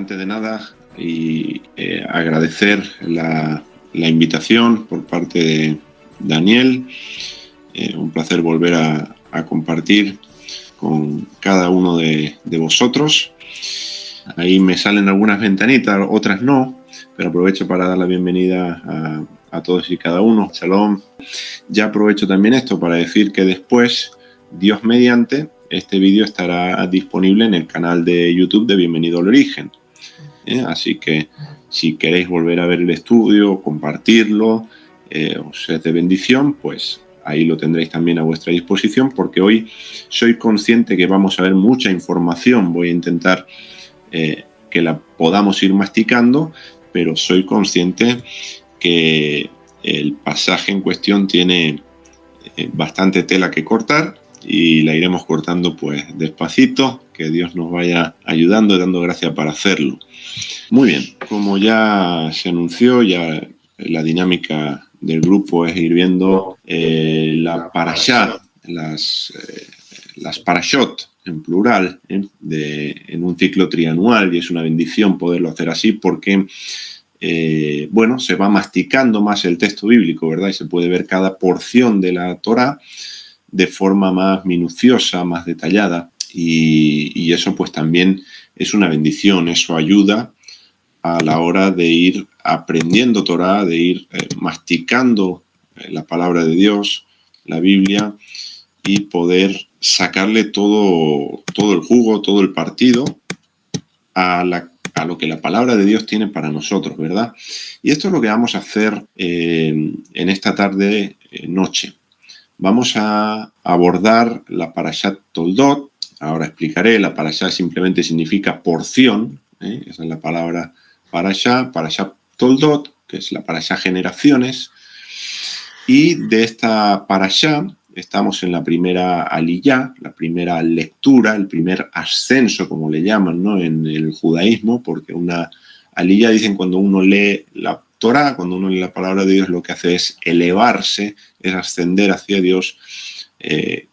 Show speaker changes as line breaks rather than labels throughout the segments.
Antes de nada, agradecer la invitación por parte de Daniel. Un placer volver a compartir con cada uno de vosotros. Ahí me salen algunas ventanitas, otras no, pero aprovecho para dar la bienvenida a todos y cada uno. Shalom. Ya aprovecho también esto para decir que después, Dios mediante, este vídeo estará disponible en el canal de YouTube de Bienvenido al Origen. Así que si queréis volver a ver el estudio, compartirlo, os es de bendición, pues ahí lo tendréis también a vuestra disposición, porque hoy soy consciente que vamos a ver mucha información. Voy a intentar que la podamos ir masticando, pero soy consciente que el pasaje en cuestión tiene bastante tela que cortar y la iremos cortando pues despacito, que Dios nos vaya ayudando y dando gracia para hacerlo. Muy bien, como ya se anunció, ya la dinámica del grupo es ir viendo la parashá, las parashot en plural, en un ciclo trianual, y es una bendición poderlo hacer así porque se va masticando más el texto bíblico, ¿verdad? Y se puede ver cada porción de la Torá de forma más minuciosa, más detallada, y eso pues también es una bendición. Eso ayuda a la hora de ir aprendiendo Torá, de ir masticando la palabra de Dios, la Biblia, y poder sacarle todo el jugo, todo el partido a lo que la palabra de Dios tiene para nosotros, ¿verdad? Y esto es lo que vamos a hacer en esta tarde, noche. Vamos a abordar la Parashat Toldot. Ahora explicaré. La Parashá simplemente significa porción, esa es la palabra Parashá Toldot, que es la Parashá generaciones. Y de esta Parashá estamos en la primera aliyá, la primera lectura, el primer ascenso, como le llaman, ¿no?, en el judaísmo, porque una aliyá, dicen, cuando uno lee la Torá, cuando uno lee la palabra de Dios, lo que hace es elevarse, es ascender hacia Dios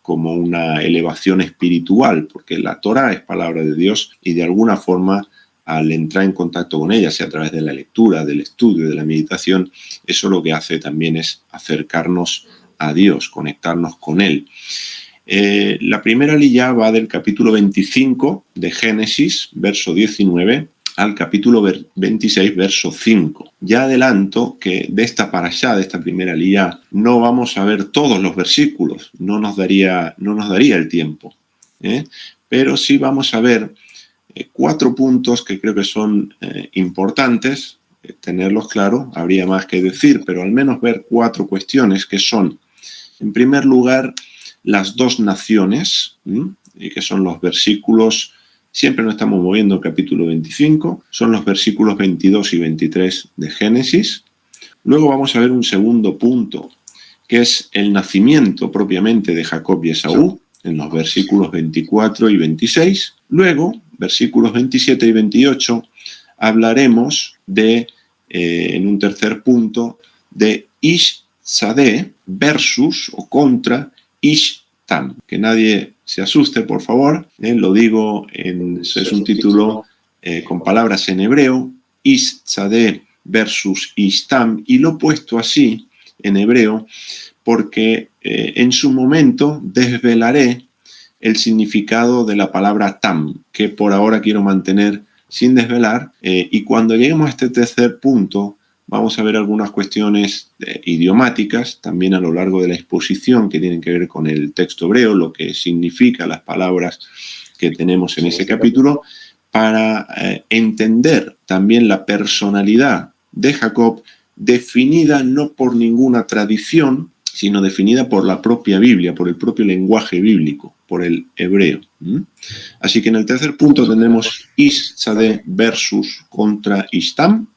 como una elevación espiritual, porque la Torá es palabra de Dios y de alguna forma, al entrar en contacto con ella, sea a través de la lectura, del estudio, de la meditación, eso lo que hace también es acercarnos a Dios, conectarnos con Él. La primera aliyá va del capítulo 25 de Génesis, verso 19, al capítulo 26, verso 5. Ya adelanto que de esta parashá, de esta primera aliyá, no vamos a ver todos los versículos, no nos daría el tiempo, pero sí vamos a ver 4 puntos que creo que son importantes tenerlos claros. Habría más que decir, pero al menos ver 4 cuestiones que son, en primer lugar, las dos naciones, y que son los versículos, siempre nos estamos moviendo el capítulo 25, son los versículos 22 y 23 de Génesis. Luego vamos a ver un segundo punto, que es el nacimiento propiamente de Jacob y Esaú, en los versículos 24 y 26. Luego, versículos 27 y 28, hablaremos en un tercer punto, de Ish-Sadeh versus o contra Ish-Tam. Que nadie se asuste, por favor. Lo digo, es un título con palabras en hebreo, Ish-Sadeh versus Ish-Tam, y lo he puesto así en hebreo porque en su momento desvelaré el significado de la palabra tam, que por ahora quiero mantener sin desvelar, y cuando lleguemos a este tercer punto vamos a ver algunas cuestiones idiomáticas también a lo largo de la exposición que tienen que ver con el texto hebreo, lo que significan las palabras que tenemos en ese capítulo, para entender también la personalidad de Jacob, definida no por ninguna tradición, sino definida por la propia Biblia, por el propio lenguaje bíblico, por el hebreo. Así que en el tercer punto tendremos Ish-Sadeh versus contra Ish-Tam.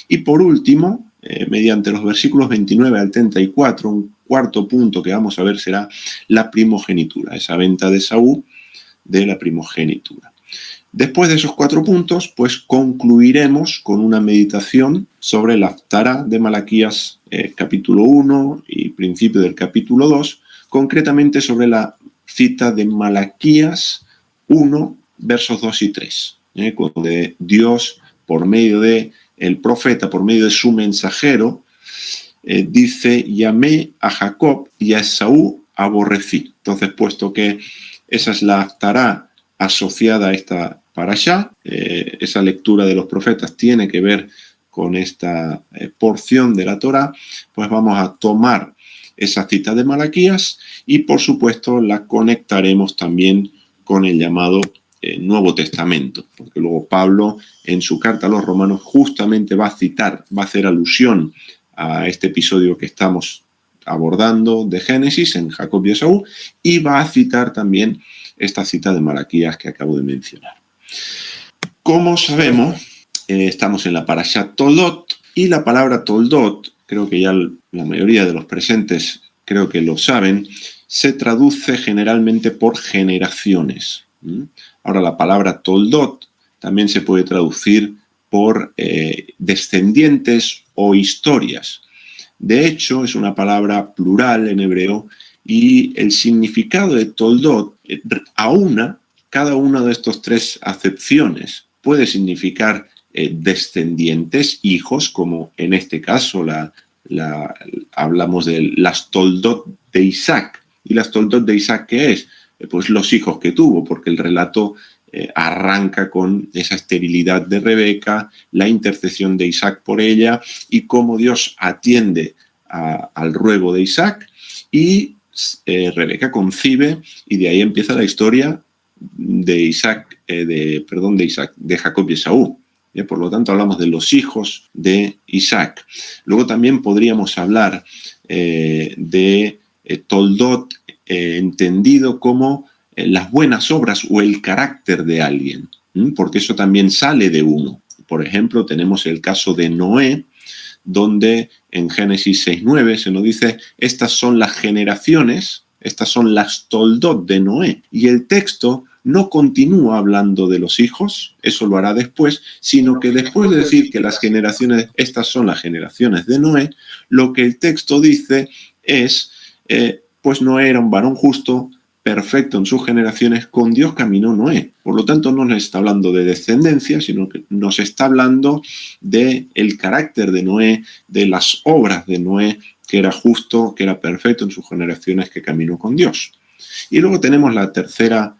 Y por último, mediante los versículos 29 al 34, un cuarto punto que vamos a ver será la primogenitura, esa venta de Esaú de la primogenitura. Después de esos 4 puntos, pues concluiremos con una meditación sobre la Haftará de Malaquías, capítulo 1 y principio del capítulo 2, concretamente sobre la cita de Malaquías 1, versos 2 y 3, donde Dios por medio de el profeta, por medio de su mensajero, dice, llamé a Jacob y a Esaú aborrecí. Entonces, puesto que esa es la haftará asociada a esta parashá, esa lectura de los profetas tiene que ver con esta porción de la Torá, pues vamos a tomar esa cita de Malaquías y, por supuesto, la conectaremos también con el llamado Nuevo Testamento, porque luego Pablo, en su carta a los romanos, justamente va a citar, va a hacer alusión a este episodio que estamos abordando de Génesis en Jacob y Esaú, y va a citar también esta cita de Malaquías que acabo de mencionar. Como sabemos, estamos en la parashá Toldot, y la palabra Toldot, creo que ya la mayoría de los presentes creo que lo saben, se traduce generalmente por generaciones. Ahora, la palabra Toldot también se puede traducir por descendientes o historias. De hecho, es una palabra plural en hebreo y el significado de Toldot aúna cada una de estas tres acepciones. Puede significar descendientes, hijos, como en este caso hablamos de las Toldot de Isaac. ¿Y las Toldot de Isaac qué es? Pues los hijos que tuvo, porque el relato arranca con esa esterilidad de Rebeca, la intercesión de Isaac por ella y cómo Dios atiende al ruego de Isaac, y Rebeca concibe, y de ahí empieza la historia de Jacob y Esaú. Por lo tanto, hablamos de los hijos de Isaac. Luego también podríamos hablar de Toldot entendido como las buenas obras o el carácter de alguien, porque eso también sale de uno. Por ejemplo, tenemos el caso de Noé, donde en Génesis 6:9 se nos dice, estas son las generaciones, estas son las Toldot de Noé. Y el texto no continúa hablando de los hijos, eso lo hará después, sino que después de decir que las generaciones, estas son las generaciones de Noé, lo que el texto dice es, pues Noé era un varón justo, perfecto en sus generaciones, con Dios caminó Noé. Por lo tanto, no nos está hablando de descendencia, sino que nos está hablando del carácter de Noé, de las obras de Noé, que era justo, que era perfecto en sus generaciones, que caminó con Dios. Y luego tenemos la tercera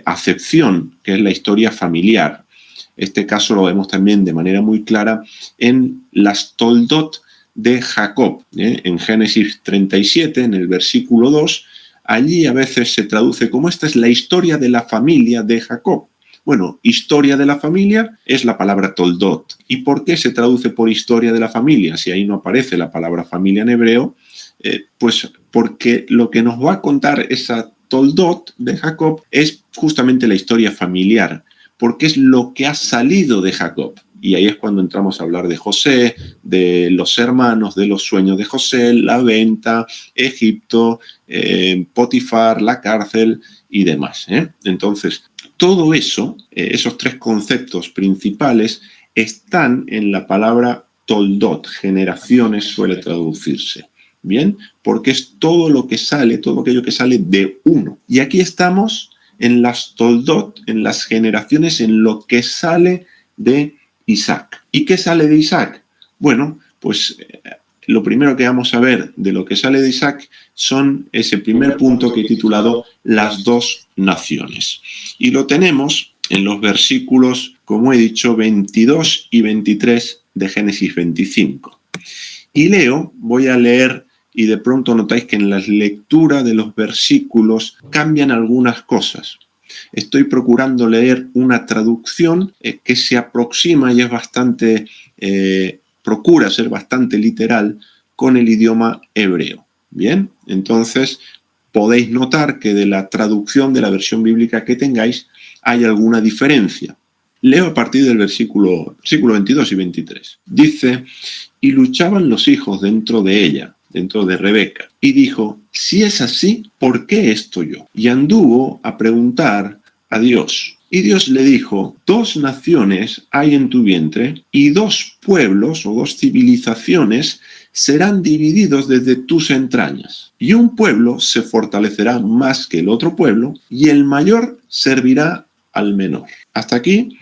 acepción, que es la historia familiar. Este caso lo vemos también de manera muy clara en las Toldot de Jacob. En Génesis 37, en el versículo 2, allí a veces se traduce como esta es la historia de la familia de Jacob. Bueno, historia de la familia es la palabra Toldot. ¿Y por qué se traduce por historia de la familia? Si ahí no aparece la palabra familia en hebreo, pues porque lo que nos va a contar esa Toldot de Jacob es justamente la historia familiar, porque es lo que ha salido de Jacob. Y ahí es cuando entramos a hablar de José, de los hermanos, de los sueños de José, la venta, Egipto, Potifar, la cárcel y demás. Entonces, todo eso, esos tres conceptos principales, están en la palabra Toldot, generaciones suele traducirse. Bien, porque es todo lo que sale, todo aquello que sale de uno. Y aquí estamos en las Toldot, en las generaciones, en lo que sale de Isaac. ¿Y qué sale de Isaac? Bueno, pues lo primero que vamos a ver de lo que sale de Isaac son ese primer punto que he titulado Las dos naciones. Y lo tenemos en los versículos, como he dicho, 22 y 23 de Génesis 25. Y voy a leer, y de pronto notáis que en la lectura de los versículos cambian algunas cosas. Estoy procurando leer una traducción que se aproxima y es bastante, procura ser bastante literal con el idioma hebreo. Bien, entonces podéis notar que de la traducción de la versión bíblica que tengáis hay alguna diferencia. Leo a partir del versículo 22 y 23. Dice, y luchaban los hijos dentro de ella, dentro de Rebeca, y dijo, si es así, ¿por qué esto yo? Y anduvo a preguntar a Dios. Y Dios le dijo, 2 naciones hay en tu vientre, y 2 pueblos o 2 civilizaciones serán divididos desde tus entrañas. Y un pueblo se fortalecerá más que el otro pueblo, y el mayor servirá al menor. Hasta aquí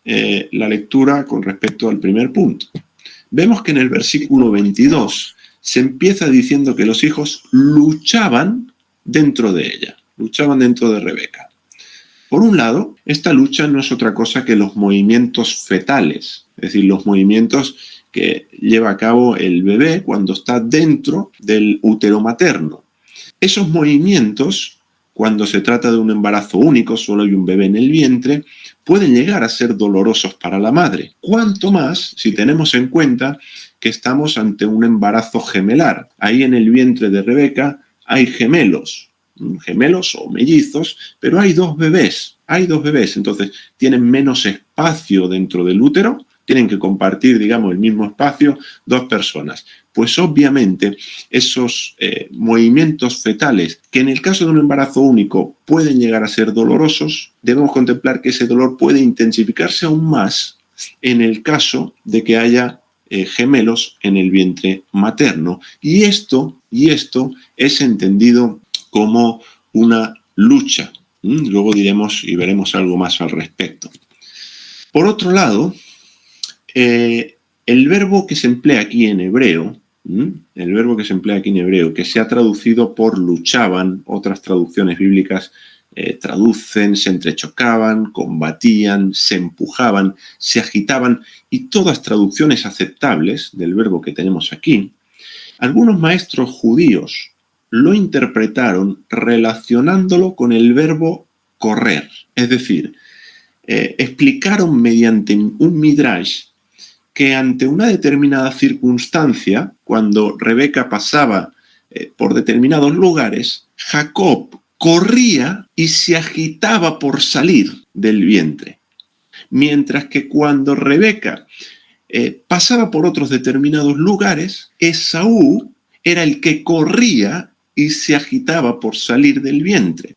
la lectura con respecto al primer punto. Vemos que en el versículo 22 se empieza diciendo que los hijos luchaban dentro de ella, luchaban dentro de Rebeca. Por un lado, esta lucha no es otra cosa que los movimientos fetales, es decir, los movimientos que lleva a cabo el bebé cuando está dentro del útero materno. Esos movimientos, cuando se trata de un embarazo único, solo hay un bebé en el vientre, pueden llegar a ser dolorosos para la madre. Cuanto más si tenemos en cuenta que estamos ante un embarazo gemelar. Ahí en el vientre de Rebeca hay gemelos o mellizos, pero hay dos bebés, entonces tienen menos espacio dentro del útero, tienen que compartir, digamos, el mismo espacio dos personas. Pues obviamente esos movimientos fetales, que en el caso de un embarazo único pueden llegar a ser dolorosos, debemos contemplar que ese dolor puede intensificarse aún más en el caso de que haya gemelos en el vientre materno. Y esto es entendido como una lucha. Luego diremos y veremos algo más al respecto. Por otro lado, el verbo que se emplea aquí en hebreo, que se ha traducido por luchaban, otras traducciones bíblicas traducen, se entrechocaban, combatían, se empujaban, se agitaban, y todas traducciones aceptables del verbo que tenemos aquí. Algunos maestros judíos lo interpretaron relacionándolo con el verbo correr, es decir, explicaron mediante un midrash que ante una determinada circunstancia, cuando Rebeca pasaba por determinados lugares, Jacob corría y se agitaba por salir del vientre. Mientras que cuando Rebeca pasaba por otros determinados lugares, Esaú era el que corría y se agitaba por salir del vientre.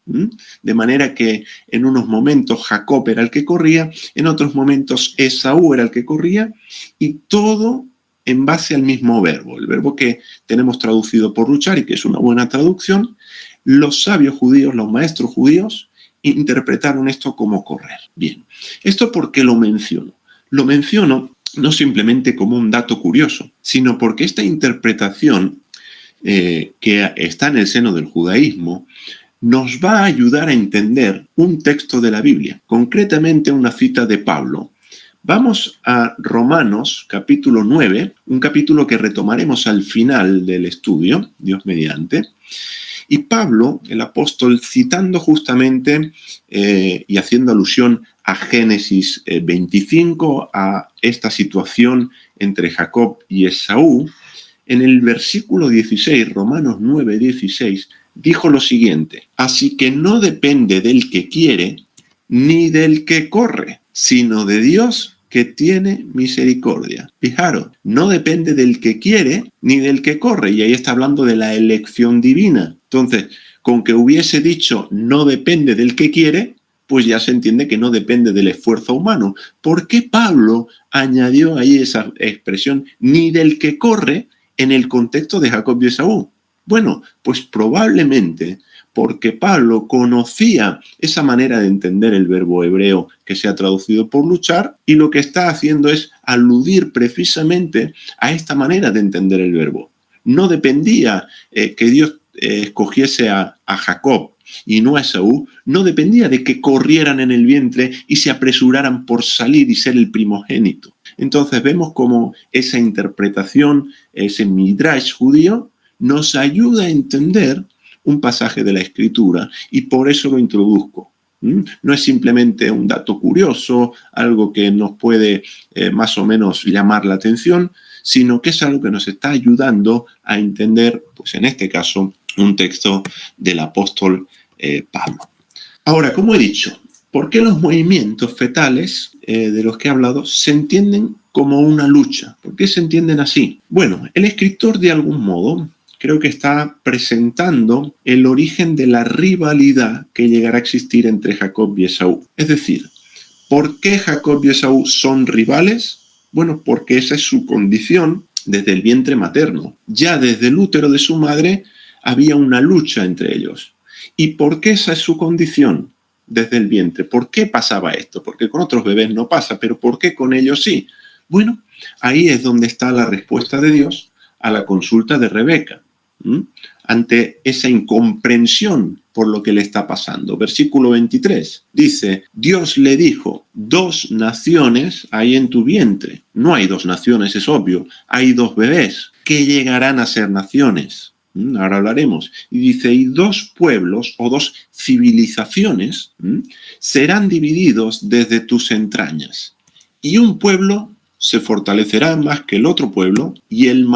De manera que en unos momentos Jacob era el que corría, en otros momentos Esaú era el que corría, y todo en base al mismo verbo, el verbo que tenemos traducido por luchar y que es una buena traducción. Los sabios judíos, los maestros judíos, interpretaron esto como correr. Bien, ¿esto por qué lo menciono? Lo menciono no simplemente como un dato curioso, sino porque esta interpretación que está en el seno del judaísmo nos va a ayudar a entender un texto de la Biblia, concretamente una cita de Pablo. Vamos a Romanos capítulo 9, un capítulo que retomaremos al final del estudio, Dios mediante. Y Pablo, el apóstol, citando justamente y haciendo alusión a Génesis 25, a esta situación entre Jacob y Esaú, en el versículo 16, Romanos 9, 16, dijo lo siguiente: así que no depende del que quiere ni del que corre, sino de Dios que tiene misericordia. Fijaros, no depende del que quiere ni del que corre, y ahí está hablando de la elección divina. Entonces, con que hubiese dicho no depende del que quiere, pues ya se entiende que no depende del esfuerzo humano. ¿Por qué Pablo añadió ahí esa expresión ni del que corre en el contexto de Jacob y Esaú? Bueno, pues probablemente porque Pablo conocía esa manera de entender el verbo hebreo que se ha traducido por luchar, y lo que está haciendo es aludir precisamente a esta manera de entender el verbo. No dependía que Dios escogiese a Jacob y no a Esaú, no dependía de que corrieran en el vientre y se apresuraran por salir y ser el primogénito. Entonces vemos cómo esa interpretación, ese midrash judío, nos ayuda a entender un pasaje de la Escritura, y por eso lo introduzco. No es simplemente un dato curioso, algo que nos puede más o menos llamar la atención, sino que es algo que nos está ayudando a entender, pues en este caso, un texto del apóstol Pablo. Ahora, como he dicho, ¿por qué los movimientos fetales de los que he hablado se entienden como una lucha? ¿Por qué se entienden así? Bueno, el escritor de algún modo creo que está presentando el origen de la rivalidad que llegará a existir entre Jacob y Esaú. Es decir, ¿por qué Jacob y Esaú son rivales? Bueno, porque esa es su condición desde el vientre materno. Ya desde el útero de su madre había una lucha entre ellos. ¿Y por qué esa es su condición? desde el vientre. ¿Por qué pasaba esto? Porque con otros bebés no pasa, pero ¿por qué con ellos sí? Bueno, ahí es donde está la respuesta de Dios a la consulta de Rebeca, ante esa incomprensión por lo que le está pasando. Versículo 23 dice, Dios le dijo, 2 naciones hay en tu vientre. No hay 2 naciones, es obvio, hay 2 bebés que llegarán a ser naciones. Ahora hablaremos. Y dice, y 2 pueblos o 2 civilizaciones serán divididos desde tus entrañas. Y un pueblo se fortalecerá más que el otro pueblo, y el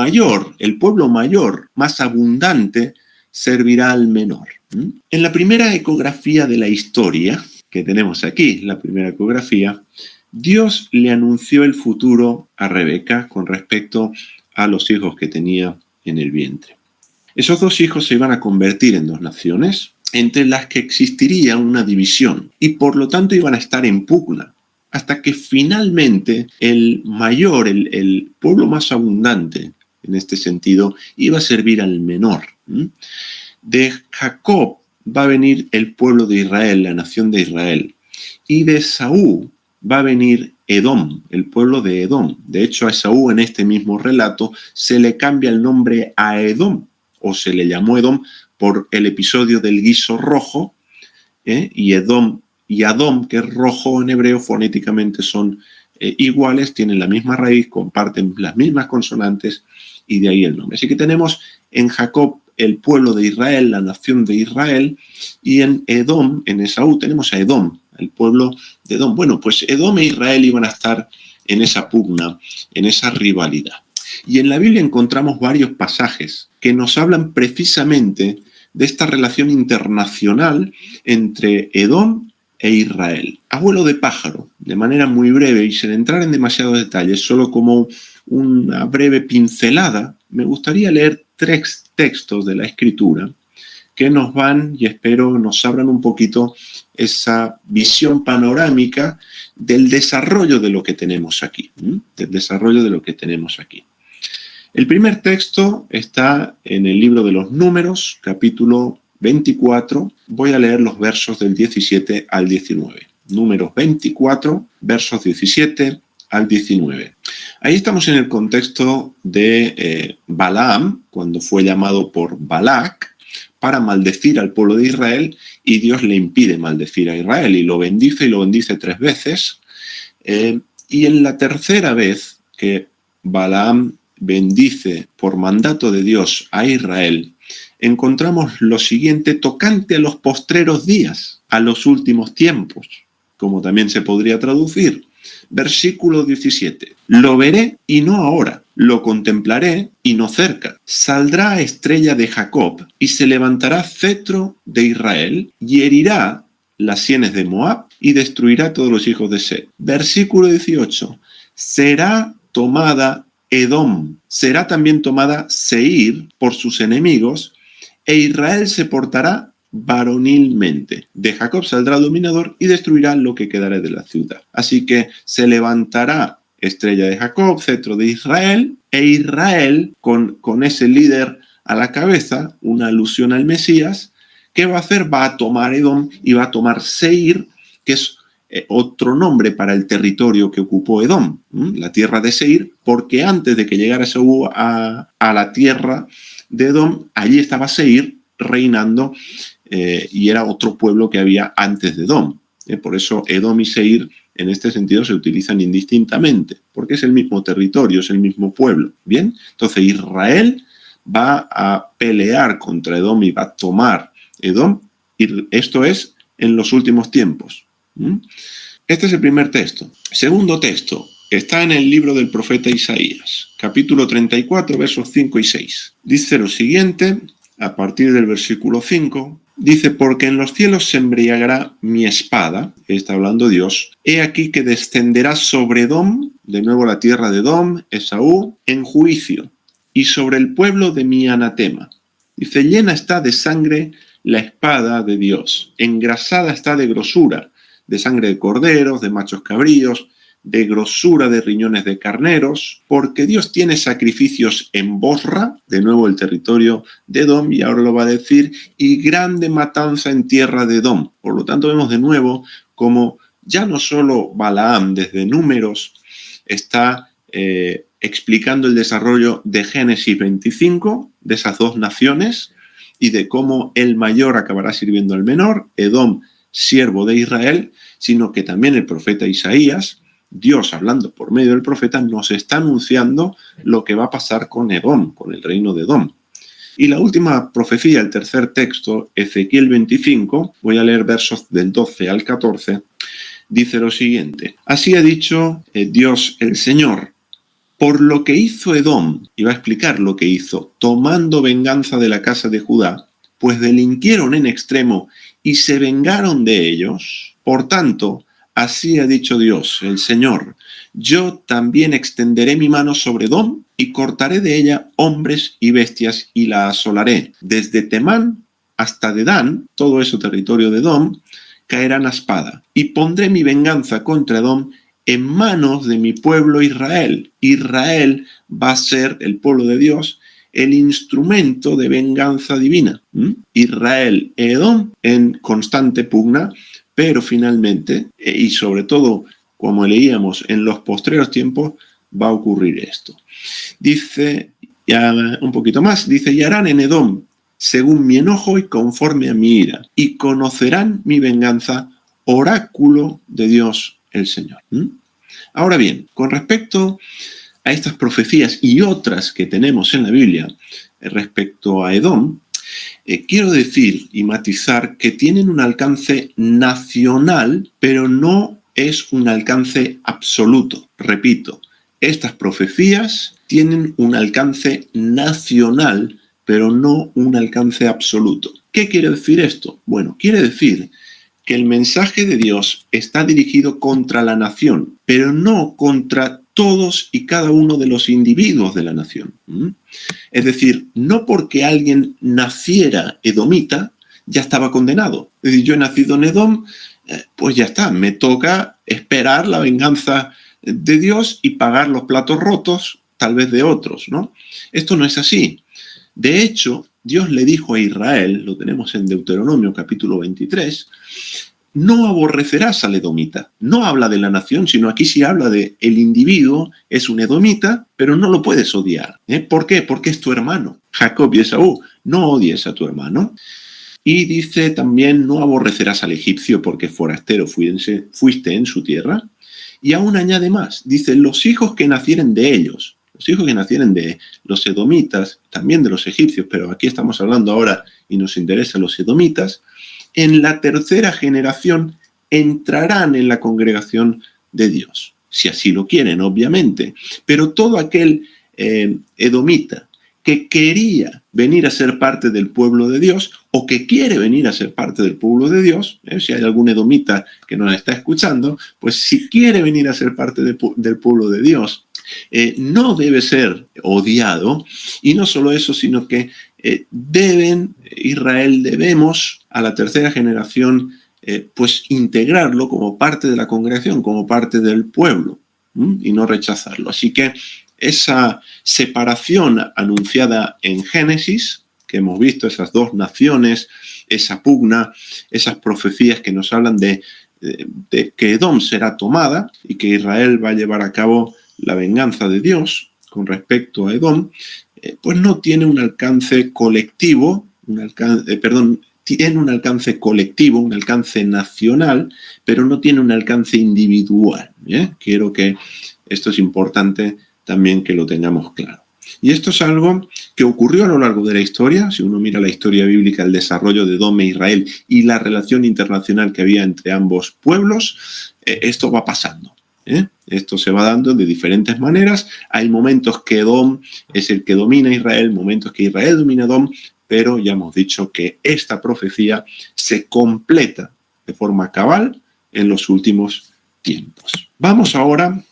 pueblo mayor, más abundante, servirá al menor. En la primera ecografía de la historia, que tenemos aquí, la primera ecografía, Dios le anunció el futuro a Rebeca con respecto a los hijos que tenía en el vientre. Esos 2 hijos se iban a convertir en 2 naciones, entre las que existiría una división, y por lo tanto iban a estar en pugna, hasta que finalmente el mayor, el pueblo más abundante, en este sentido, iba a servir al menor. De Jacob va a venir el pueblo de Israel, la nación de Israel, y de Esaú va a venir Edom, el pueblo de Edom. De hecho, a Esaú en este mismo relato se le cambia el nombre a Edom, o se le llamó Edom por el episodio del guiso rojo, y Edom y Adom, que es rojo en hebreo, fonéticamente son iguales, tienen la misma raíz, comparten las mismas consonantes y de ahí el nombre. Así que tenemos en Jacob el pueblo de Israel, la nación de Israel, y en Edom, en Esaú, tenemos a Edom, el pueblo de Edom. Bueno, pues Edom e Israel iban a estar en esa pugna, en esa rivalidad. Y en la Biblia encontramos varios pasajes que nos hablan precisamente de esta relación internacional entre Edom e Israel. Abuelo de pájaro, de manera muy breve y sin entrar en demasiados detalles, solo como una breve pincelada, me gustaría leer 3 textos de la Escritura que nos van, y espero nos abran un poquito esa visión panorámica del desarrollo de lo que tenemos aquí, del desarrollo de lo que tenemos aquí. El primer texto está en el libro de los Números, capítulo 24, voy a leer los versos del 17 al 19. Números 24, versos 17 al 19. Ahí estamos en el contexto de Balaam, cuando fue llamado por Balac para maldecir al pueblo de Israel, y Dios le impide maldecir a Israel, y lo bendice 3 veces. Y en la tercera vez que Balaam bendice por mandato de Dios a Israel, encontramos lo siguiente tocante a los postreros días, a los últimos tiempos, como también se podría traducir. Versículo 17. Lo veré y no ahora, lo contemplaré y no cerca. Saldrá estrella de Jacob y se levantará cetro de Israel y herirá las sienes de Moab y destruirá a todos los hijos de Set. Versículo 18. Será tomada Edom, será también tomada Seir por sus enemigos, e Israel se portará varonilmente. De Jacob saldrá dominador y destruirá lo que quedará de la ciudad. Así que se levantará estrella de Jacob, cetro de Israel, e Israel, con ese líder a la cabeza, una alusión al Mesías, ¿qué va a hacer? Va a tomar Edom y va a tomar Seir, que es otro nombre para el territorio que ocupó Edom, la tierra de Seir, porque antes de que llegara Esaú a la tierra de Edom, allí estaba Seir reinando, y era otro pueblo que había antes de Edom. Por eso Edom y Seir en este sentido se utilizan indistintamente, porque es el mismo territorio, es el mismo pueblo. Bien, entonces Israel va a pelear contra Edom y va a tomar Edom, y esto es en los últimos tiempos. Este es el primer texto. Segundo texto, está en el libro del profeta Isaías, capítulo 34, versos 5 y 6. Dice lo siguiente, a partir del versículo 5, dice, porque en los cielos se embriagará mi espada, está hablando Dios, he aquí que descenderá sobre Edom, de nuevo la tierra de Edom, Esaú, en juicio, y sobre el pueblo de mi anatema. Dice, llena está de sangre la espada de Dios, engrasada está de grosura, de sangre de corderos, de machos cabríos, de grosura de riñones de carneros, porque Dios tiene sacrificios en Bosra, de nuevo el territorio de Edom, y ahora lo va a decir, y grande matanza en tierra de Edom. Por lo tanto, vemos de nuevo como ya no solo Balaam desde Números está explicando el desarrollo de Génesis 25, de esas dos naciones, y de cómo el mayor acabará sirviendo al menor, Edom, siervo de Israel, sino que también el profeta Isaías, Dios hablando por medio del profeta, nos está anunciando lo que va a pasar con Edom, con el reino de Edom. Y la última profecía, el tercer texto, Ezequiel 25, voy a leer versos del 12 al 14, dice lo siguiente: así ha dicho Dios el Señor, por lo que hizo Edom, y va a explicar lo que hizo, tomando venganza de la casa de Judá, pues delinquieron en extremo y se vengaron de ellos. Por tanto, así ha dicho Dios, el Señor, yo también extenderé mi mano sobre Edom y cortaré de ella hombres y bestias y la asolaré. Desde Temán hasta Dedán, todo ese territorio de Edom, caerán a espada. Y pondré mi venganza contra Edom en manos de mi pueblo Israel. Israel va a ser, el pueblo de Dios, el instrumento de venganza divina. Israel y Edom en constante pugna, pero finalmente, y sobre todo, como leíamos en los postreros tiempos, va a ocurrir esto. Dice, ya un poquito más, dice, y harán en Edom según mi enojo y conforme a mi ira, y conocerán mi venganza, oráculo de Dios el Señor. Ahora bien, con respecto a estas profecías y otras que tenemos en la Biblia respecto a Edom, quiero decir y matizar que tienen un alcance nacional, pero no es un alcance absoluto. Repito, estas profecías tienen un alcance nacional, pero no un alcance absoluto. ¿Qué quiere decir esto? Bueno, quiere decir que el mensaje de Dios está dirigido contra la nación, pero no contra todos y cada uno de los individuos de la nación. Es decir, no porque alguien naciera edomita, ya estaba condenado. Es decir, yo he nacido en Edom, pues ya está, me toca esperar la venganza de Dios y pagar los platos rotos, tal vez de otros, ¿no? Esto no es así. De hecho, Dios le dijo a Israel, lo tenemos en Deuteronomio capítulo 23, no aborrecerás al edomita. No habla de la nación, sino aquí sí habla de el individuo, es un edomita, pero no lo puedes odiar. ¿Por qué? Porque es tu hermano. Jacob y Esaú, no odies a tu hermano. Y dice también, no aborrecerás al egipcio porque forastero fuiste en su tierra. Y aún añade más, dice, los hijos que nacieren de ellos, los hijos que nacieren de los edomitas, también de los egipcios, pero aquí estamos hablando ahora y nos interesan los edomitas, en la tercera generación entrarán en la congregación de Dios, si así lo quieren, obviamente. Pero todo aquel edomita que quería venir a ser parte del pueblo de Dios o que quiere venir a ser parte del pueblo de Dios, si hay algún edomita que nos está escuchando, pues si quiere venir a ser parte del pueblo de Dios, no debe ser odiado, y no solo eso, sino que debemos a la tercera generación pues integrarlo como parte de la congregación, como parte del pueblo, y no rechazarlo. Así que esa separación anunciada en Génesis, que hemos visto, esas dos naciones, esa pugna, esas profecías que nos hablan de que Edom será tomada y que Israel va a llevar a cabo la venganza de Dios con respecto a Edom, pues no tiene un alcance colectivo, tiene un alcance colectivo, un alcance nacional, pero no tiene un alcance individual. Quiero que esto es importante también que lo tengamos claro. Y esto es algo que ocurrió a lo largo de la historia. Si uno mira la historia bíblica, el desarrollo de Edom e Israel y la relación internacional que había entre ambos pueblos, esto va pasando. Esto se va dando de diferentes maneras. Hay momentos que Edom es el que domina a Israel, momentos que Israel domina a Edom, pero ya hemos dicho que esta profecía se completa de forma cabal en los últimos tiempos. Vamos ahora,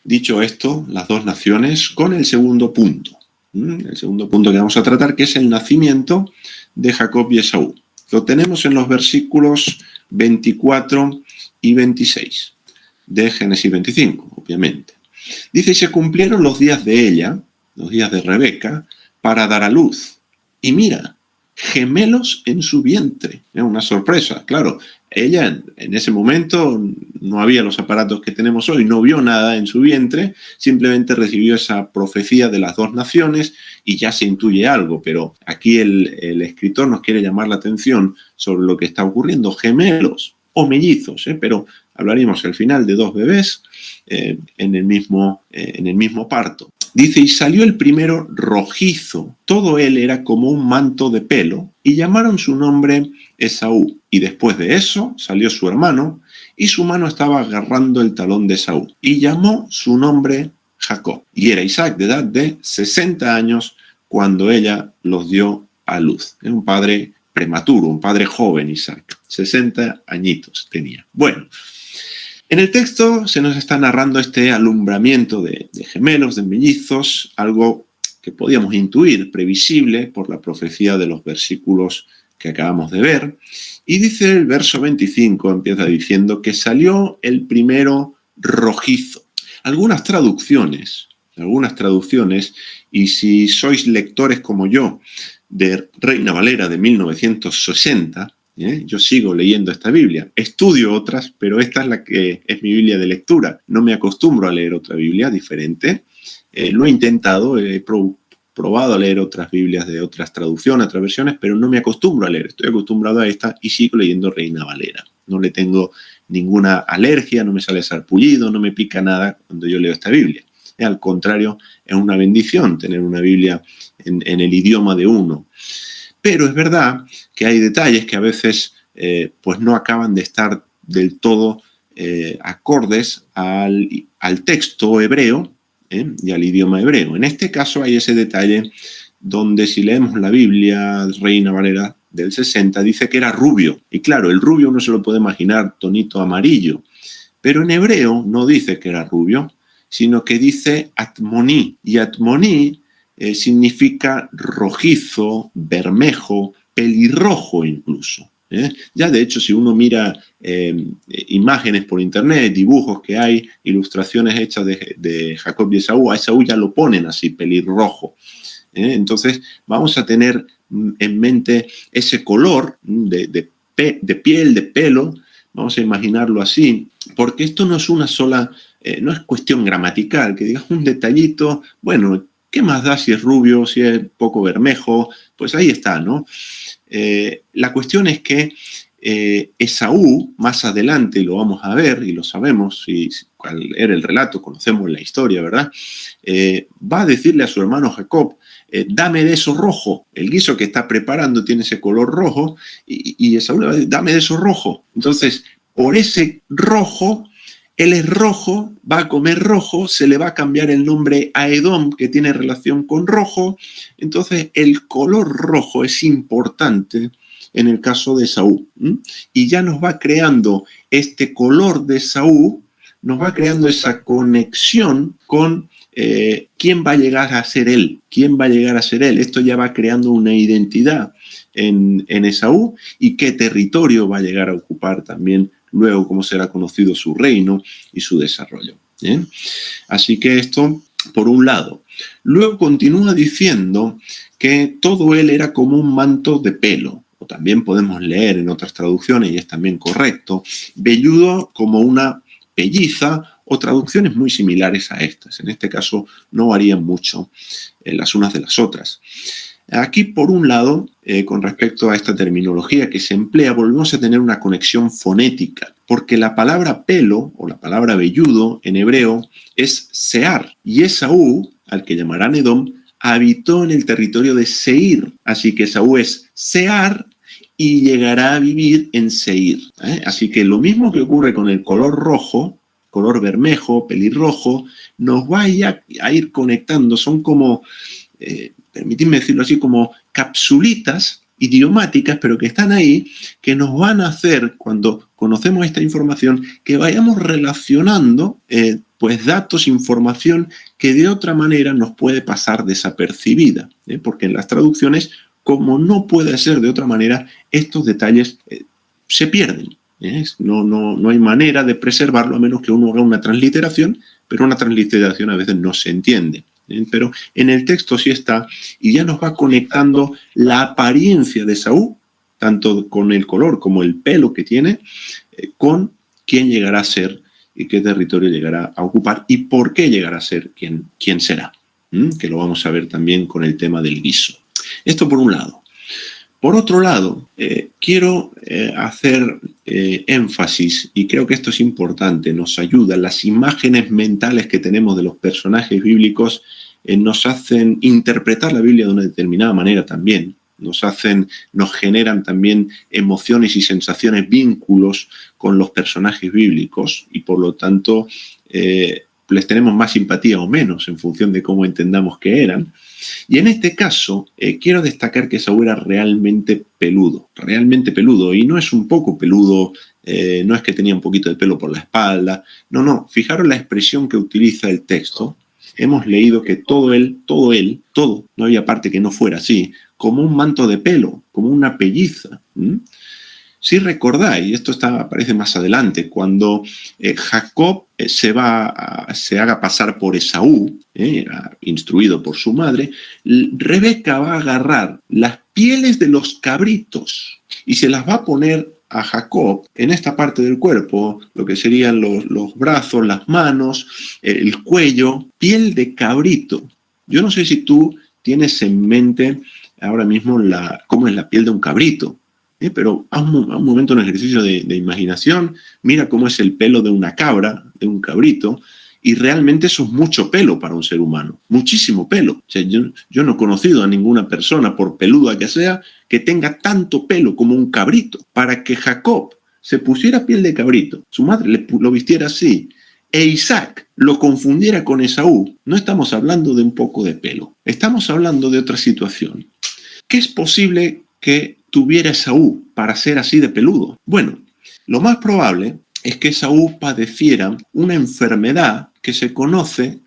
dicho esto, las dos naciones, con el segundo punto. El segundo punto que vamos a tratar, que es el nacimiento de Jacob y Esaú. Lo tenemos en los versículos 24 y 26. de Génesis 25, obviamente. Dice, y se cumplieron los días de ella, los días de Rebeca, para dar a luz. Y mira, gemelos en su vientre. Es una sorpresa, claro. Ella en ese momento no había los aparatos que tenemos hoy, no vio nada en su vientre, simplemente recibió esa profecía de las dos naciones y ya se intuye algo, pero aquí el escritor nos quiere llamar la atención sobre lo que está ocurriendo, gemelos o mellizos, pero hablaríamos al final de dos bebés en el mismo parto. Dice, y salió el primero rojizo, todo él era como un manto de pelo, y llamaron su nombre Esaú. Y después de eso salió su hermano, y su mano estaba agarrando el talón de Esaú, y llamó su nombre Jacob. Y era Isaac de edad de 60 años cuando ella los dio a luz. Era un padre prematuro, un padre joven Isaac, 60 añitos tenía. Bueno, en el texto se nos está narrando este alumbramiento de gemelos, de mellizos, algo que podíamos intuir, previsible por la profecía de los versículos que acabamos de ver. Y dice el verso 25, empieza diciendo que salió el primero rojizo. Algunas traducciones, y si sois lectores como yo de Reina Valera de 1960, yo sigo leyendo esta Biblia, estudio otras, pero esta es la que es mi Biblia de lectura. No me acostumbro a leer otra Biblia diferente. Lo he intentado, he probado a leer otras Biblias de otras traducciones, otras versiones, pero no me acostumbro a leer. Estoy acostumbrado a esta y sigo leyendo Reina Valera. No le tengo ninguna alergia, no me sale sarpullido, no me pica nada cuando yo leo esta Biblia. Al contrario, es una bendición tener una Biblia en el idioma de uno. Pero es verdad que hay detalles que a veces pues no acaban de estar del todo acordes al texto hebreo y al idioma hebreo. En este caso hay ese detalle donde si leemos la Biblia, Reina Valera del 60, dice que era rubio. Y claro, el rubio uno se lo puede imaginar tonito amarillo, pero en hebreo no dice que era rubio, sino que dice atmoní. Y atmoní significa rojizo, bermejo, pelirrojo incluso. Ya de hecho, si uno mira imágenes por internet, dibujos que hay, ilustraciones hechas de Jacob y Esaú, a Esaú ya lo ponen así, pelirrojo. Entonces vamos a tener en mente ese color de piel, de pelo, vamos a imaginarlo así, porque esto no es una sola, no es cuestión gramatical, que digas un detallito, bueno, ¿qué más da si es rubio, si es poco bermejo? Pues ahí está, ¿no? La cuestión es que Esaú, más adelante, y lo vamos a ver, y lo sabemos, y al leer el relato, conocemos la historia, ¿verdad? Va a decirle a su hermano Jacob, dame de eso rojo. El guiso que está preparando tiene ese color rojo, y Esaú le va a decir, dame de eso rojo. Entonces, por ese rojo, él es rojo, va a comer rojo, se le va a cambiar el nombre a Edom, que tiene relación con rojo. Entonces, el color rojo es importante en el caso de Esaú. Y ya nos va creando este color de Esaú, nos va creando esa conexión con quién va a llegar a ser él, quién va a llegar a ser él. Esto ya va creando una identidad en Esaú y qué territorio va a llegar a ocupar también luego cómo será conocido su reino y su desarrollo. Así que esto, por un lado. Luego continúa diciendo que todo él era como un manto de pelo, o también podemos leer en otras traducciones, y es también correcto, velludo como una pelliza, o traducciones muy similares a estas. En este caso no varían mucho las unas de las otras. Aquí, por un lado, con respecto a esta terminología que se emplea, volvemos a tener una conexión fonética, porque la palabra pelo o la palabra velludo en hebreo es Sear, y Esaú, al que llamarán Edom, habitó en el territorio de Seir, así que Esaú es Sear y llegará a vivir en Seir. Así que lo mismo que ocurre con el color rojo, color bermejo, pelirrojo, nos va a ir conectando, son como... permitidme decirlo así, como capsulitas idiomáticas, pero que están ahí, que nos van a hacer, cuando conocemos esta información, que vayamos relacionando pues datos, información que de otra manera nos puede pasar desapercibida, porque en las traducciones, como no puede ser de otra manera, estos detalles se pierden. No hay manera de preservarlo a menos que uno haga una transliteración, pero una transliteración a veces no se entiende. Pero en el texto sí está, y ya nos va conectando la apariencia de Esaú, tanto con el color como el pelo que tiene, con quién llegará a ser y qué territorio llegará a ocupar y por qué llegará a ser quién será, que lo vamos a ver también con el tema del guiso. Esto por un lado. Por otro lado, quiero hacer énfasis, y creo que esto es importante, nos ayuda, las imágenes mentales que tenemos de los personajes bíblicos nos hacen interpretar la Biblia de una determinada manera también, nos generan también emociones y sensaciones, vínculos con los personajes bíblicos, y por lo tanto les tenemos más simpatía o menos en función de cómo entendamos que eran. Y en este caso, quiero destacar que Esaú era realmente peludo, y no es un poco peludo, no es que tenía un poquito de pelo por la espalda, no, fijaros la expresión que utiliza el texto. Hemos leído que todo, no había parte que no fuera así, como un manto de pelo, como una pelliza. Si recordáis, esto aparece más adelante, cuando Jacob se haga pasar por Esaú, instruido por su madre, Rebeca va a agarrar las pieles de los cabritos y se las va a poner a Jacob en esta parte del cuerpo, lo que serían los brazos, las manos, el cuello, piel de cabrito. Yo no sé si tú tienes en mente ahora mismo cómo es la piel de un cabrito. Pero haz un momento un ejercicio de imaginación, mira cómo es el pelo de una cabra, de un cabrito, y realmente eso es mucho pelo para un ser humano, muchísimo pelo. O sea, yo no he conocido a ninguna persona, por peluda que sea, que tenga tanto pelo como un cabrito. Para que Jacob se pusiera piel de cabrito, su madre lo vistiera así, e Isaac lo confundiera con Esaú, no estamos hablando de un poco de pelo, estamos hablando de otra situación. ¿Qué es posible que tuviera Esaú para ser así de peludo? Bueno, lo más probable es que Esaú padeciera una enfermedad que se conoce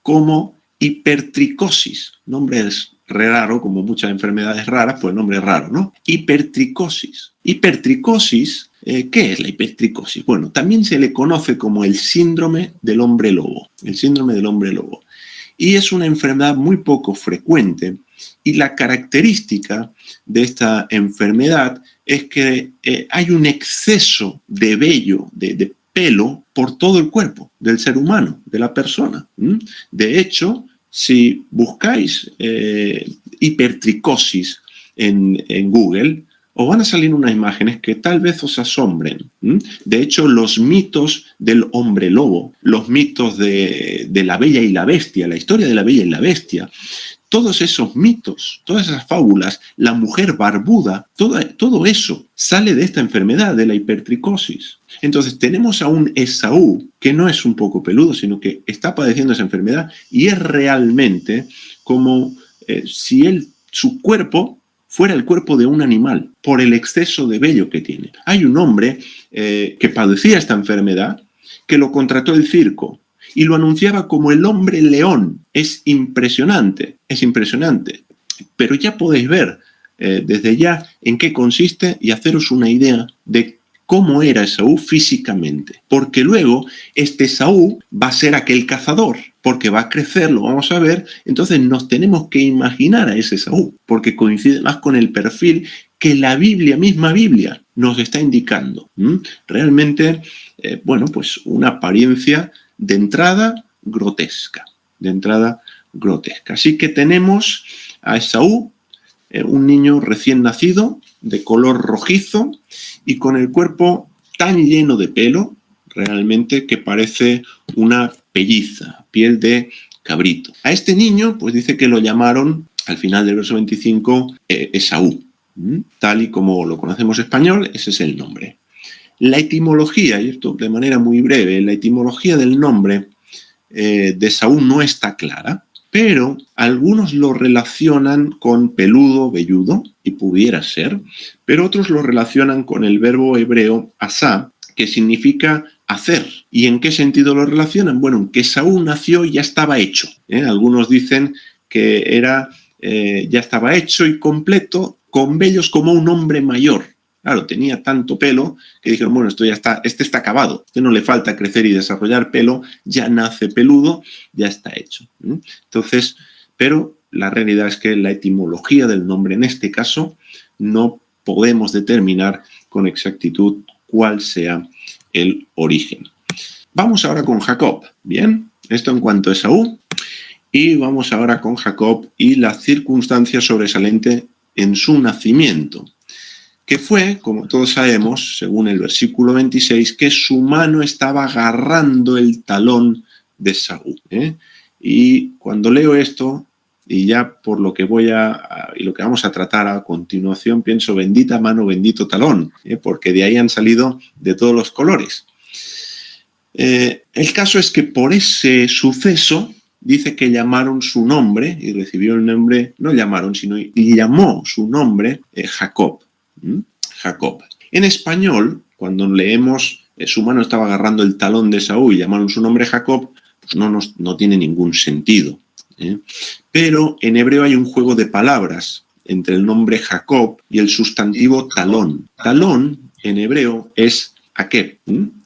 como hipertricosis. Nombre es raro, como muchas enfermedades raras, pues nombre es raro, ¿no? Hipertricosis. Hipertricosis, ¿qué es la hipertricosis? Bueno, también se le conoce como el síndrome del hombre lobo. El síndrome del hombre lobo. Y es una enfermedad muy poco frecuente. Y la característica de esta enfermedad es que hay un exceso de vello, de pelo, por todo el cuerpo del ser humano, de la persona. De hecho, si buscáis hipertricosis en Google, os van a salir unas imágenes que tal vez os asombren. De hecho, los mitos del hombre lobo, los mitos de la Bella y la Bestia, la historia de la Bella y la Bestia, todos esos mitos, todas esas fábulas, la mujer barbuda, todo eso sale de esta enfermedad, de la hipertricosis. Entonces tenemos a un Esaú que no es un poco peludo, sino que está padeciendo esa enfermedad y es realmente como si su cuerpo fuera el cuerpo de un animal, por el exceso de vello que tiene. Hay un hombre que padecía esta enfermedad, que lo contrató el circo, y lo anunciaba como el hombre león. Es impresionante, pero ya podéis ver desde ya en qué consiste y haceros una idea de cómo era Esaú físicamente, porque luego este Esaú va a ser aquel cazador, porque va a crecer, lo vamos a ver, entonces nos tenemos que imaginar a ese Esaú, porque coincide más con el perfil que la misma Biblia nos está indicando. Realmente, pues una apariencia de entrada grotesca. Así que tenemos a Esaú, un niño recién nacido, de color rojizo y con el cuerpo tan lleno de pelo, realmente, que parece una pelliza, piel de cabrito. A este niño, pues dice que lo llamaron, al final del verso 25, Esaú. Tal y como lo conocemos en español, ese es el nombre. La etimología, y esto de manera muy breve, la etimología del nombre de Esaú no está clara, pero algunos lo relacionan con peludo, velludo, y pudiera ser, pero otros lo relacionan con el verbo hebreo asá, que significa hacer. ¿Y en qué sentido lo relacionan? Bueno, en que Esaú nació y ya estaba hecho. Algunos dicen que ya estaba hecho y completo, con vellos como un hombre mayor. Claro, tenía tanto pelo que dijeron, bueno, esto ya está, este está acabado, este no le falta crecer y desarrollar pelo, ya nace peludo, ya está hecho. Entonces, pero la realidad es que la etimología del nombre en este caso no podemos determinar con exactitud cuál sea el origen. Vamos ahora con Jacob, ¿bien? Esto en cuanto a Esaú. Y vamos ahora con Jacob y la circunstancia sobresaliente en su nacimiento, que fue, como todos sabemos, según el versículo 26, que su mano estaba agarrando el talón de Esaú. Y cuando leo esto, y ya por lo que y lo que vamos a tratar a continuación, pienso, bendita mano, bendito talón, porque de ahí han salido de todos los colores. El caso es que por ese suceso dice que llamaron su nombre y recibió el nombre, no llamaron, sino y llamó su nombre Jacob. Jacob. En español, cuando leemos su mano estaba agarrando el talón de Esaú y llamaron su nombre Jacob, pues no tiene ningún sentido. Pero en hebreo hay un juego de palabras entre el nombre Jacob y el sustantivo talón. Talón en hebreo es Akeb.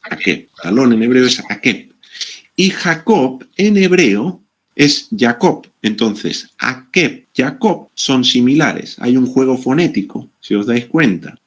Akeb. Talón en hebreo es Akeb. Y Jacob en hebreo es Jacob. Entonces, Akeb, Jacob son similares. Hay un juego fonético, si os dais cuenta.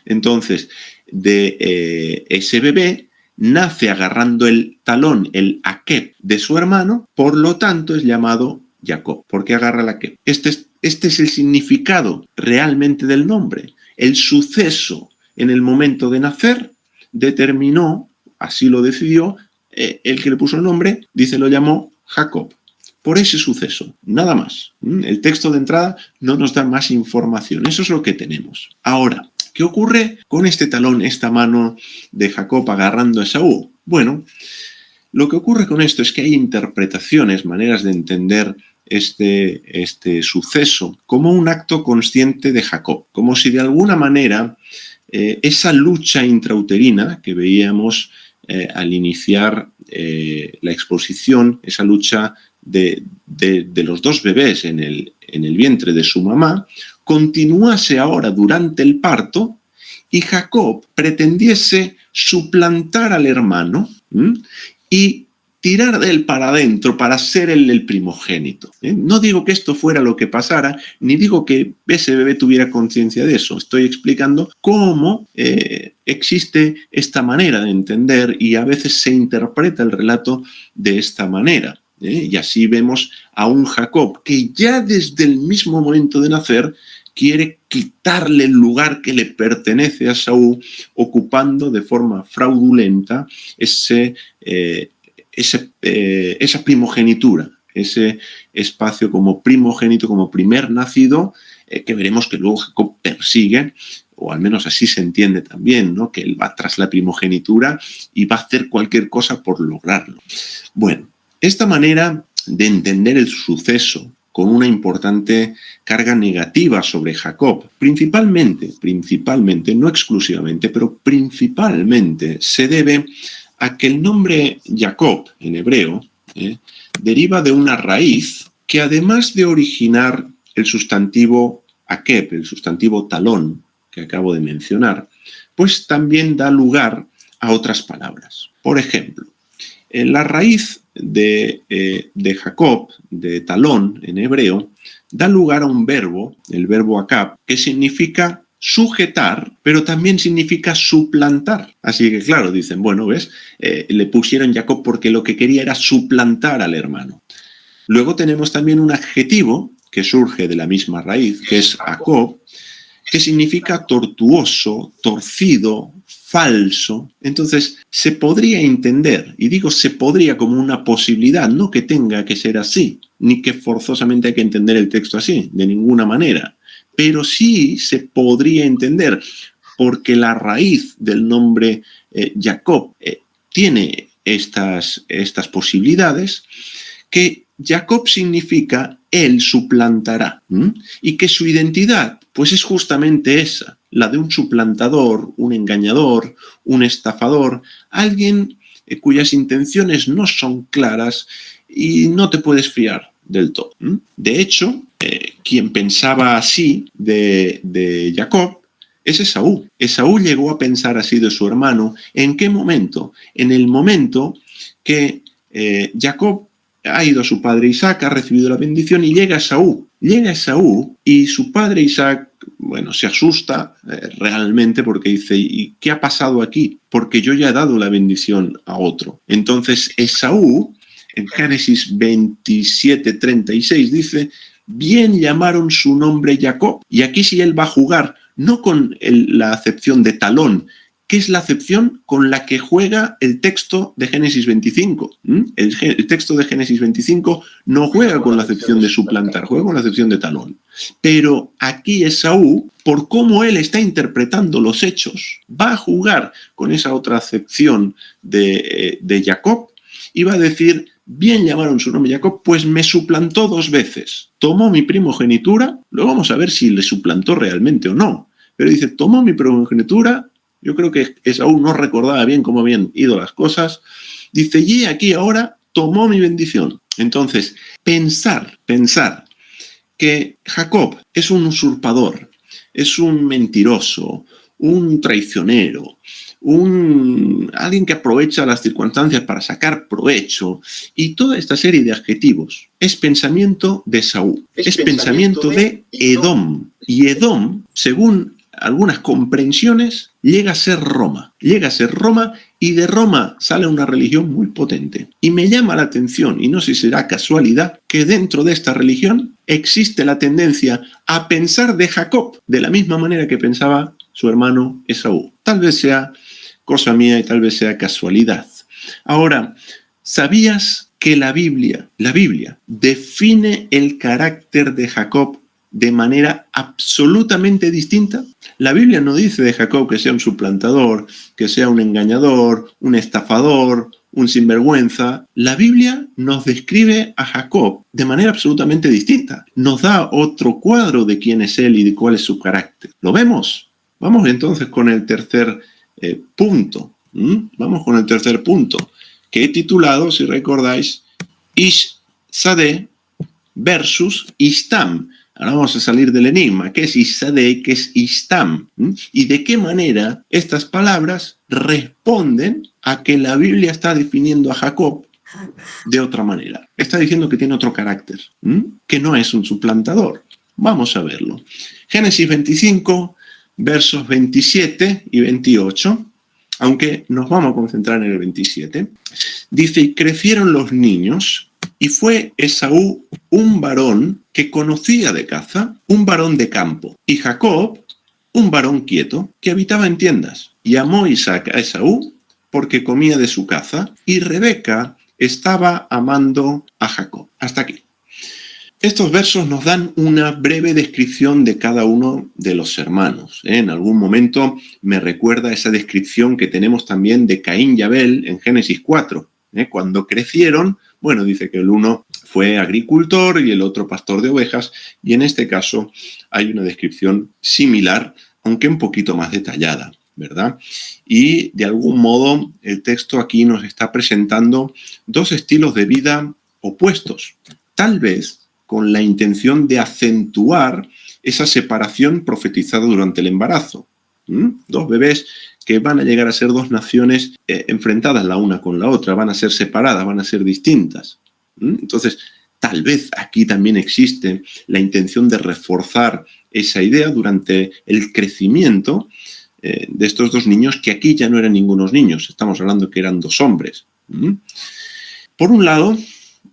Entonces, de ese bebé nace agarrando el talón, el Akeb de su hermano, por lo tanto es llamado Jacob. ¿Por qué agarra el Akeb? Este es el significado realmente del nombre. El suceso en el momento de nacer determinó, así lo decidió, el que le puso el nombre, dice, lo llamó Jacob. Por ese suceso, nada más. El texto de entrada no nos da más información. Eso es lo que tenemos. Ahora, ¿qué ocurre con este talón, esta mano de Jacob agarrando a Esaú? Bueno, lo que ocurre con esto es que hay interpretaciones, maneras de entender este suceso como un acto consciente de Jacob, como si de alguna manera esa lucha intrauterina que veíamos al iniciar la exposición, esa lucha de los dos bebés en el vientre de su mamá, continuase ahora durante el parto y Jacob pretendiese suplantar al hermano y tirar de él para adentro para ser él el primogénito. No digo que esto fuera lo que pasara, ni digo que ese bebé tuviera conciencia de eso. Estoy explicando cómo existe esta manera de entender y a veces se interpreta el relato de esta manera. Y así vemos a un Jacob que ya desde el mismo momento de nacer quiere quitarle el lugar que le pertenece a Esaú, ocupando de forma fraudulenta esa primogenitura, ese espacio como primogénito, como primer nacido, que veremos que luego Jacob persigue, o al menos así se entiende también, ¿no? Que él va tras la primogenitura y va a hacer cualquier cosa por lograrlo. Bueno, esta manera de entender el suceso con una importante carga negativa sobre Jacob, principalmente, no exclusivamente, pero principalmente se debe a que el nombre Jacob en hebreo deriva de una raíz que además de originar el sustantivo Akeb, el sustantivo talón que acabo de mencionar, pues también da lugar a otras palabras. Por ejemplo, la raíz de Jacob, de talón en hebreo, da lugar a un verbo, el verbo akab, que significa sujetar, pero también significa suplantar. Así que claro, dicen, bueno, ¿ves? Le pusieron Jacob porque lo que quería era suplantar al hermano. Luego tenemos también un adjetivo que surge de la misma raíz, que es Jacob, que significa tortuoso, torcido, falso. Entonces, se podría entender, y digo se podría como una posibilidad, no que tenga que ser así, ni que forzosamente hay que entender el texto así, de ninguna manera. Pero sí se podría entender, porque la raíz del nombre Jacob tiene estas posibilidades, que Jacob significa él suplantará, y que su identidad pues es justamente esa, la de un suplantador, un engañador, un estafador, alguien cuyas intenciones no son claras y no te puedes fiar del todo. De hecho, quien pensaba así de Jacob es Esaú. Esaú llegó a pensar así de su hermano. ¿En qué momento? En el momento que Jacob ha ido a su padre Isaac, ha recibido la bendición y llega Esaú. Llega Esaú y su padre Isaac, bueno, se asusta realmente porque dice, ¿y qué ha pasado aquí? Porque yo ya he dado la bendición a otro. Entonces Esaú, en Génesis 27:36 dice, bien llamaron su nombre Jacob. Y aquí sí él va a jugar, no con la acepción de talón, que es la acepción con la que juega el texto de Génesis 25. El texto de Génesis 25 no juega con la acepción de suplantar, juega con la acepción de talón. Pero aquí Esaú, por cómo él está interpretando los hechos, va a jugar con esa otra acepción de Jacob y va a decir, bien llamaron su nombre Jacob, pues me suplantó 2 veces. Tomó mi primogenitura, luego vamos a ver si le suplantó realmente o no, pero dice, tomó mi primogenitura. Yo creo que Esaú no recordaba bien cómo habían ido las cosas. Dice, y aquí ahora tomó mi bendición. Entonces, pensar que Jacob es un usurpador, es un mentiroso, un traicionero, alguien que aprovecha las circunstancias para sacar provecho y toda esta serie de adjetivos es pensamiento de Esaú, es pensamiento de Edom. Y Edom, según algunas comprensiones, llega a ser Roma. Y de Roma sale una religión muy potente. Y me llama la atención, y no sé si será casualidad, que dentro de esta religión existe la tendencia a pensar de Jacob de la misma manera que pensaba su hermano Esaú. Tal vez sea cosa mía y tal vez sea casualidad. Ahora, ¿sabías que la Biblia define el carácter de Jacob de manera absolutamente distinta? La Biblia no dice de Jacob que sea un suplantador, que sea un engañador, un estafador, un sinvergüenza. La Biblia nos describe a Jacob de manera absolutamente distinta. Nos da otro cuadro de quién es él y de cuál es su carácter. ¿Lo vemos? Vamos entonces con el tercer punto. Vamos con el tercer punto, que he titulado, si recordáis, Ish-Sadeh versus Istam. Ahora vamos a salir del enigma. ¿Qué es Ish-Sadeh? ¿Qué es Istam? ¿Y de qué manera estas palabras responden a que la Biblia está definiendo a Jacob de otra manera? Está diciendo que tiene otro carácter, que no es un suplantador. Vamos a verlo. Génesis 25, versos 27 y 28, aunque nos vamos a concentrar en el 27. Dice, y crecieron los niños, y fue Esaú un varón que conocía de caza, un varón de campo, y Jacob un varón quieto que habitaba en tiendas. Y amó Isaac a Esaú porque comía de su caza, y Rebeca estaba amando a Jacob. Hasta aquí. Estos versos nos dan una breve descripción de cada uno de los hermanos. En algún momento me recuerda esa descripción que tenemos también de Caín y Abel en Génesis 4. Cuando crecieron, bueno, dice que el uno fue agricultor y el otro pastor de ovejas, y en este caso hay una descripción similar, aunque un poquito más detallada, ¿verdad? Y de algún modo el texto aquí nos está presentando 2 estilos de vida opuestos, tal vez con la intención de acentuar esa separación profetizada durante el embarazo. 2 bebés que van a llegar a ser 2 naciones enfrentadas la una con la otra, van a ser separadas, van a ser distintas. Entonces, tal vez aquí también existe la intención de reforzar esa idea durante el crecimiento de estos 2 niños, que aquí ya no eran ningunos niños, estamos hablando que eran 2 hombres. Por un lado,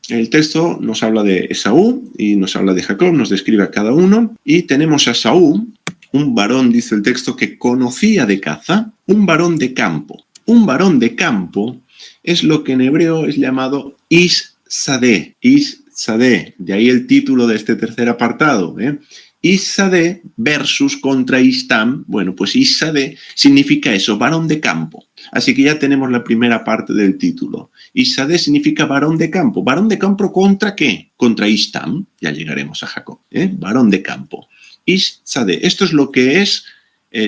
el texto nos habla de Esaú y nos habla de Jacob, nos describe a cada uno, y tenemos a Esaú, un varón, dice el texto, que conocía de caza, un varón de campo. Un varón de campo es lo que en hebreo es llamado Ish-Sadeh. Ish-Sadeh, de ahí el título de este tercer apartado. Ish-Sadeh versus contra Istam. Bueno, pues Ish-Sadeh significa eso, varón de campo. Así que ya tenemos la primera parte del título. Ish-Sadeh significa varón de campo. ¿Varón de campo contra qué? Contra Istam. Ya llegaremos a Jacob. Varón de campo. Ish-Sadeh. Esto es lo que es,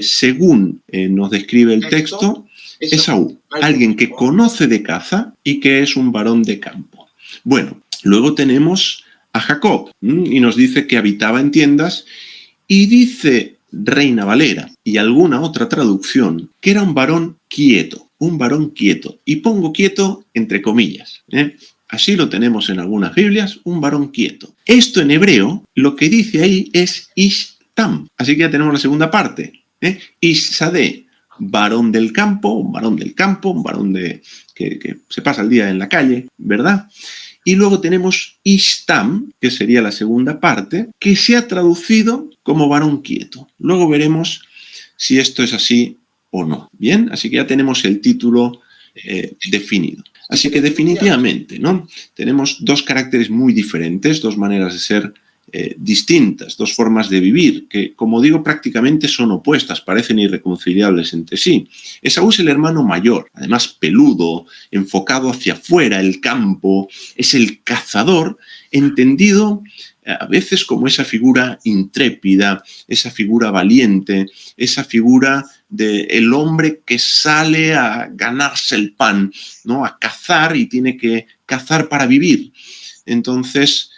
según nos describe el texto, Esaú. Alguien que conoce de caza y que es un varón de campo. Bueno, luego tenemos a Jacob y nos dice que habitaba en tiendas y dice Reina Valera y alguna otra traducción, que era un varón quieto, y pongo quieto entre comillas, ¿eh? Así lo tenemos en algunas Biblias, un varón quieto. Esto en hebreo, lo que dice ahí es Ishtam, así que ya tenemos la segunda parte, ¿eh? Ishsadeh, varón del campo, un varón que se pasa el día en la calle, ¿verdad? Y luego tenemos Ishtam, que sería la segunda parte, que se ha traducido como varón quieto. Luego veremos si esto es así o no. Bien, así que ya tenemos el título definido. Así que definitivamente, ¿no? Tenemos dos caracteres muy diferentes, dos maneras de ser distintas, dos formas de vivir, que, como digo, prácticamente son opuestas, parecen irreconciliables entre sí. Esaú es el hermano mayor, además peludo, enfocado hacia afuera, el campo, es el cazador, entendido a veces como esa figura intrépida, esa figura valiente, esa figura del hombre que sale a ganarse el pan, ¿no? A cazar y tiene que cazar para vivir. Entonces,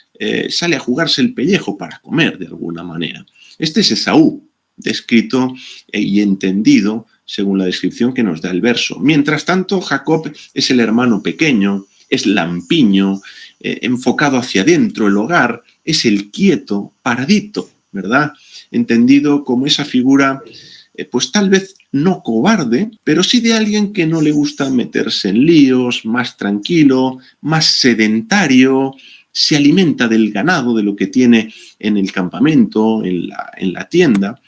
sale a jugarse el pellejo para comer de alguna manera. Este es Esaú, descrito y entendido según la descripción que nos da el verso. Mientras tanto, Jacob es el hermano pequeño, es lampiño, enfocado hacia adentro, el hogar, es el quieto, paradito, ¿verdad? Entendido como esa figura, pues tal vez no cobarde, pero sí de alguien que no le gusta meterse en líos, más tranquilo, más sedentario, se alimenta del ganado, de lo que tiene en el campamento, en la tienda,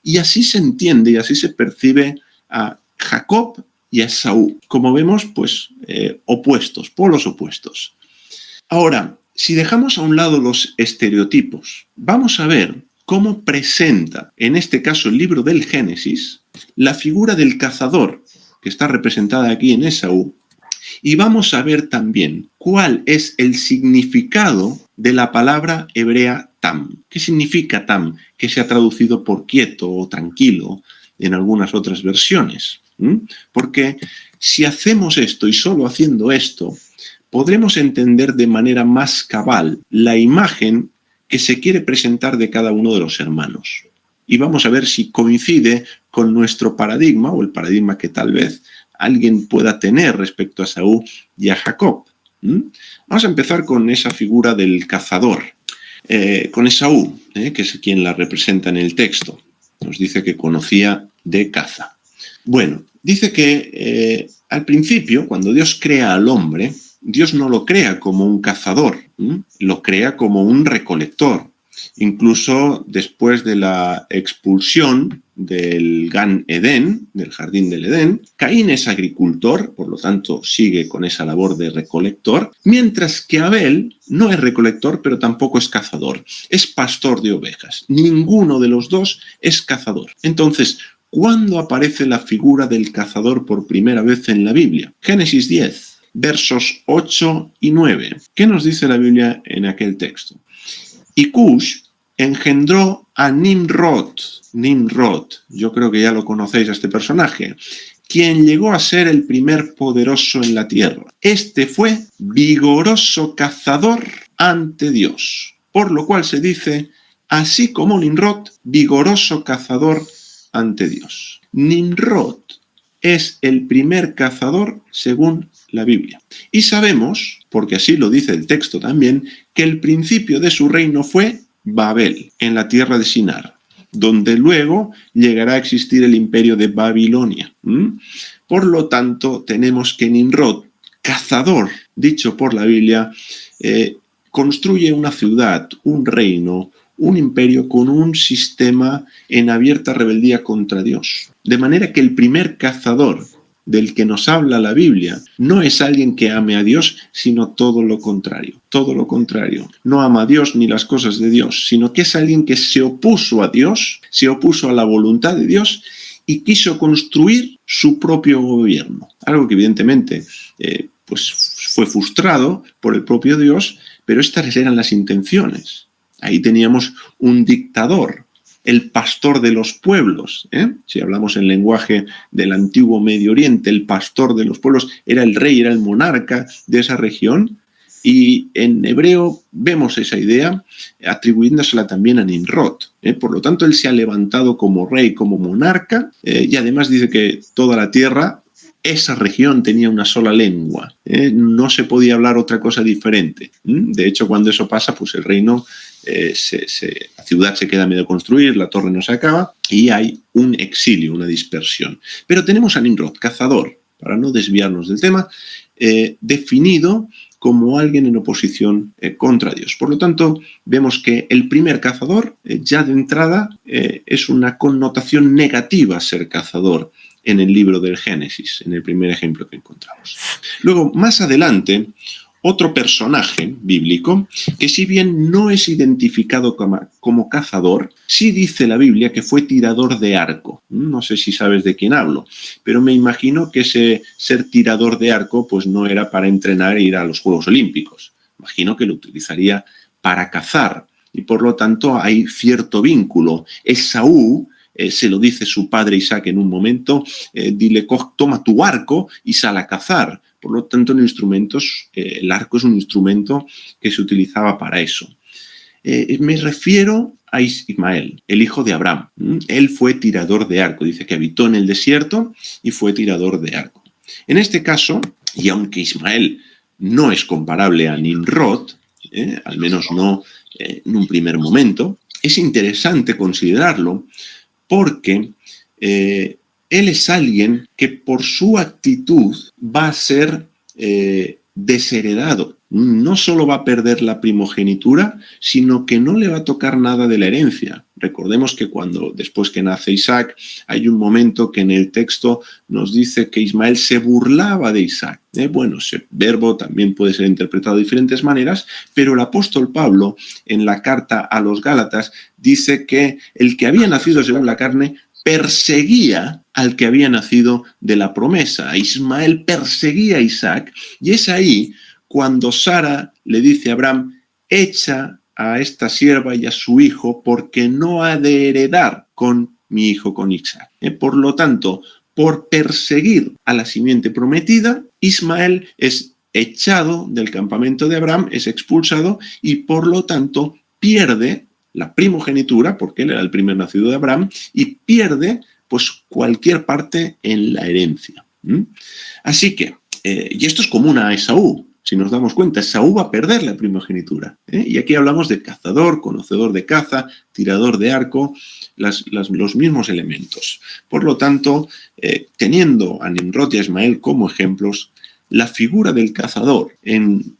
y así se entiende y así se percibe a Jacob y a Esaú. Como vemos, pues opuestos, polos opuestos. Ahora, si dejamos a un lado los estereotipos, vamos a ver cómo presenta, en este caso el libro del Génesis, la figura del cazador, que está representada aquí en Esaú, y vamos a ver también cuál es el significado de la palabra hebrea tam. ¿Qué significa tam? Que se ha traducido por quieto o tranquilo en algunas otras versiones. Porque si hacemos esto y solo haciendo esto, podremos entender de manera más cabal la imagen que se quiere presentar de cada uno de los hermanos. Y vamos a ver si coincide con nuestro paradigma o el paradigma que tal vez alguien pueda tener respecto a Esaú y a Jacob. Vamos a empezar con esa figura del cazador, con Esaú, que es quien la representa en el texto. Nos dice que conocía de caza. Bueno, dice que al principio, cuando Dios crea al hombre, Dios no lo crea como un cazador, lo crea como un recolector. Incluso después de la expulsión del Gan Edén, del jardín del Edén, Caín es agricultor, por lo tanto sigue con esa labor de recolector, mientras que Abel no es recolector, pero tampoco es cazador, es pastor de ovejas. Ninguno de los dos es cazador. Entonces, ¿cuándo aparece la figura del cazador por primera vez en la Biblia? Génesis 10. Versos 8 y 9. ¿Qué nos dice la Biblia en aquel texto? Y Cush engendró a Nimrod. Nimrod, yo creo que ya lo conocéis a este personaje, quien llegó a ser el primer poderoso en la tierra. Este fue vigoroso cazador ante Dios, por lo cual se dice, así como Nimrod, vigoroso cazador ante Dios. Nimrod es el primer cazador según la Biblia. Y sabemos, porque así lo dice el texto también, que el principio de su reino fue Babel, en la tierra de Sinar, donde luego llegará a existir el imperio de Babilonia. Por lo tanto, tenemos que Nimrod, cazador, dicho por la Biblia, construye una ciudad, un reino, un imperio con un sistema en abierta rebeldía contra Dios. De manera que el primer cazador del que nos habla la Biblia no es alguien que ame a Dios, sino todo lo contrario. Todo lo contrario. No ama a Dios ni las cosas de Dios, sino que es alguien que se opuso a Dios, se opuso a la voluntad de Dios y quiso construir su propio gobierno. Algo que evidentemente pues fue frustrado por el propio Dios, pero estas eran las intenciones. Ahí teníamos un dictador, el pastor de los pueblos. Si hablamos en lenguaje del antiguo Medio Oriente, el pastor de los pueblos era el rey, era el monarca de esa región, Y en hebreo vemos esa idea atribuyéndosela también a Nimrod. Por lo tanto, él se ha levantado como rey, como monarca, y además dice que toda la tierra, esa región tenía una sola lengua. No se podía hablar otra cosa diferente. De hecho, cuando eso pasa, pues el reino, la ciudad se queda a medio construir, la torre no se acaba y hay un exilio, una dispersión. Pero tenemos a Nimrod, cazador, para no desviarnos del tema, definido como alguien en oposición contra Dios. Por lo tanto, vemos que el primer cazador, ya de entrada, es una connotación negativa ser cazador en el libro del Génesis, en el primer ejemplo que encontramos. Luego, más adelante, otro personaje bíblico, que si bien no es identificado como cazador, sí dice la Biblia que fue tirador de arco. No sé si sabes de quién hablo, pero me imagino que ese ser tirador de arco pues no era para entrenar e ir a los Juegos Olímpicos. Imagino que lo utilizaría para cazar y por lo tanto hay cierto vínculo. Esaú, se lo dice su padre Isaac en un momento, dile, toma tu arco y sal a cazar. Por lo tanto, en instrumentos, el arco es un instrumento que se utilizaba para eso. Me refiero a Ismael, el hijo de Abraham. Él fue tirador de arco. Dice que habitó en el desierto y fue tirador de arco. En este caso, y aunque Ismael no es comparable a Nimrod, al menos no en un primer momento, es interesante considerarlo porque él es alguien que por su actitud va a ser desheredado. No solo va a perder la primogenitura, sino que no le va a tocar nada de la herencia. Recordemos que después que nace Isaac, hay un momento que en el texto nos dice que Ismael se burlaba de Isaac. Bueno, ese verbo también puede ser interpretado de diferentes maneras, pero el apóstol Pablo, en la carta a los Gálatas, dice que el que había nacido según la carne perseguía al que había nacido de la promesa. Ismael perseguía a Isaac, y es ahí cuando Sara le dice a Abraham, echa a esta sierva y a su hijo, porque no ha de heredar con mi hijo, con Isaac. Por lo tanto, por perseguir a la simiente prometida, Ismael es echado del campamento de Abraham, es expulsado y por lo tanto pierde la primogenitura, porque él era el primer nacido de Abraham, y pierde pues cualquier parte en la herencia. Así que, y esto es común a Esaú. Si nos damos cuenta, Esaú va a perder la primogenitura. Y aquí hablamos de cazador, conocedor de caza, tirador de arco, los mismos elementos. Por lo tanto, teniendo a Nimrod y a Ismael como ejemplos, la figura del cazador,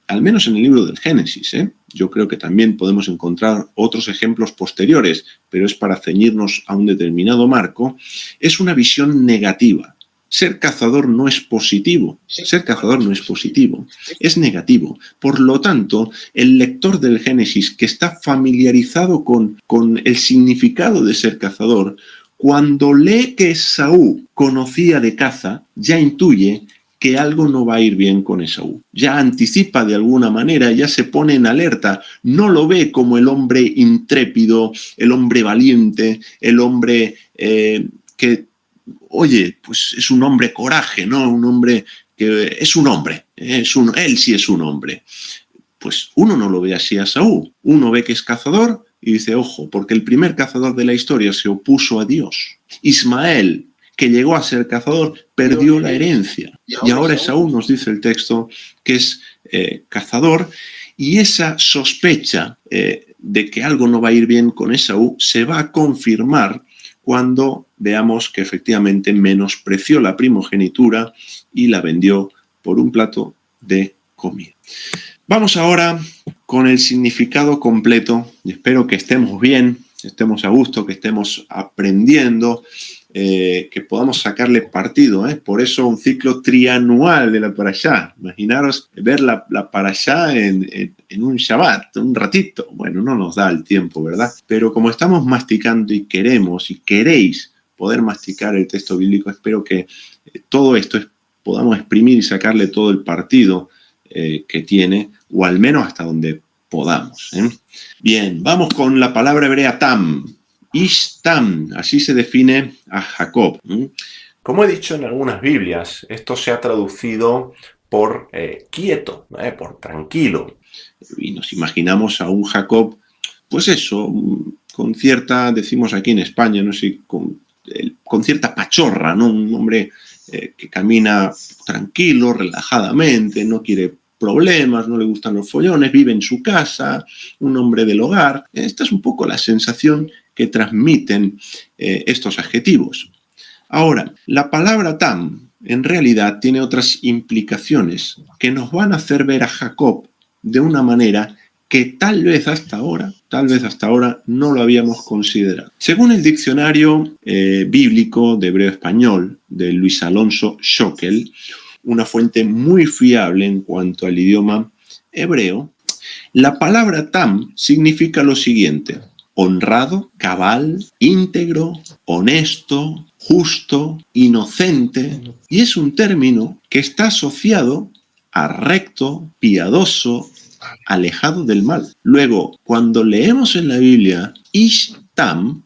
al menos en el libro del Génesis, yo creo que también podemos encontrar otros ejemplos posteriores, pero es para ceñirnos a un determinado marco, es una visión negativa. Ser cazador no es positivo, ser cazador no es positivo, es negativo. Por lo tanto, el lector del Génesis que está familiarizado con el significado de ser cazador, cuando lee que Esaú conocía de caza, ya intuye que algo no va a ir bien con Esaú. Ya anticipa de alguna manera, ya se pone en alerta, no lo ve como el hombre intrépido, el hombre valiente, el hombre que, oye, pues es un hombre coraje, ¿no? Un hombre que es un hombre, él sí es un hombre. Pues uno no lo ve así a Esaú, uno ve que es cazador y dice, ojo, porque el primer cazador de la historia se opuso a Dios. Ismael, que llegó a ser cazador, perdió la herencia. Y ahora Esaú nos dice el texto que es cazador, y esa sospecha de que algo no va a ir bien con Esaú se va a confirmar cuando veamos que efectivamente menospreció la primogenitura y la vendió por un plato de comida. Vamos ahora con el significado completo, y espero que estemos bien, estemos a gusto, que estemos aprendiendo, que podamos sacarle partido. Por eso un ciclo trianual de la Parashá. Imaginaros ver la Parashá en un Shabbat, un ratito. Bueno, no nos da el tiempo, ¿verdad? Pero como estamos masticando y queremos y queréis poder masticar el texto bíblico, espero que todo esto podamos exprimir y sacarle todo el partido que tiene, o al menos hasta donde podamos. Bien, vamos con la palabra hebrea tam. Ishtam, así se define a Jacob. Como he dicho en algunas Biblias, esto se ha traducido
por quieto, por tranquilo.
Y nos imaginamos a un Jacob, pues eso, con cierta, decimos aquí en España, no sé, con cierta pachorra, ¿no? Un hombre que camina tranquilo, relajadamente, no quiere problemas, no le gustan los follones, vive en su casa, un hombre del hogar. Esta es un poco la sensación que transmiten estos adjetivos. Ahora, la palabra tam en realidad tiene otras implicaciones que nos van a hacer ver a Jacob de una manera que tal vez hasta ahora no lo habíamos considerado. Según el diccionario bíblico de hebreo español de Luis Alonso Schockel, una fuente muy fiable en cuanto al idioma hebreo, la palabra tam significa lo siguiente: honrado, cabal, íntegro, honesto, justo, inocente, y es un término que está asociado a recto, piadoso, alejado del mal. Luego, cuando leemos en la Biblia Ish Tam,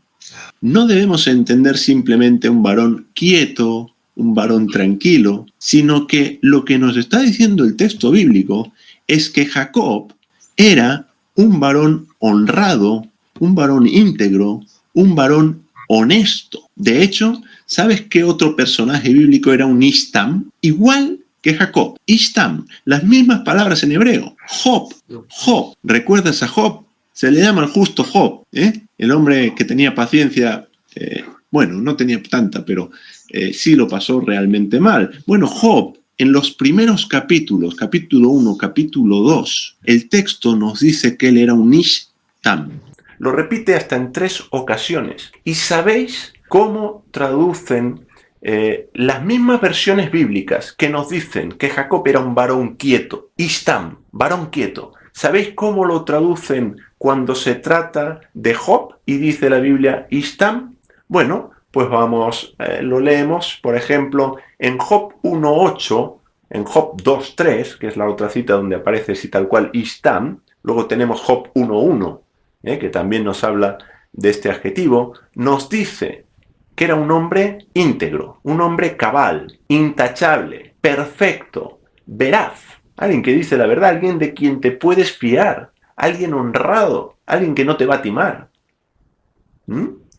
no debemos entender simplemente un varón quieto, un varón tranquilo, sino que lo que nos está diciendo el texto bíblico es que Jacob era un varón honrado, un varón íntegro, un varón honesto. De hecho, ¿sabes qué otro personaje bíblico era un Ishtam? Igual que Jacob. Ishtam, las mismas palabras en hebreo. Job. ¿Recuerdas a Job? Se le llama el justo Job, el hombre que tenía paciencia, bueno, no tenía tanta, pero sí lo pasó realmente mal. Bueno, Job, en los primeros capítulos, capítulo 1, capítulo 2, el texto nos dice que él era un Ishtam.
Lo repite hasta en 3 ocasiones. ¿Y sabéis cómo traducen las mismas versiones bíblicas que nos dicen que Jacob era un varón quieto? Ishtam, varón quieto. ¿Sabéis cómo lo traducen cuando se trata de Job y dice la Biblia Ishtam? Bueno, pues vamos, lo leemos, por ejemplo, en Job 1.8, en Job 2.3, que es la otra cita donde aparece así tal cual Ishtam. Luego tenemos Job 1.1, que también nos habla de este adjetivo. Nos dice que era un hombre íntegro, un hombre cabal, intachable, perfecto, veraz, alguien que dice la verdad, alguien de quien te puedes fiar, alguien honrado, alguien que no te va a timar.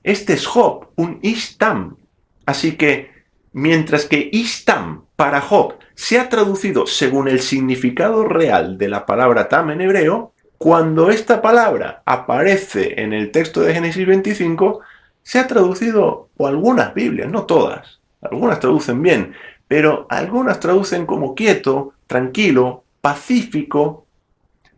Este es Job, un Ishtam. Así que, mientras que Ishtam para Job se ha traducido según el significado real de la palabra tam en hebreo, cuando esta palabra aparece en el texto de Génesis 25, se ha traducido, o algunas Biblias, no todas, algunas traducen bien, pero algunas traducen como quieto, tranquilo, pacífico,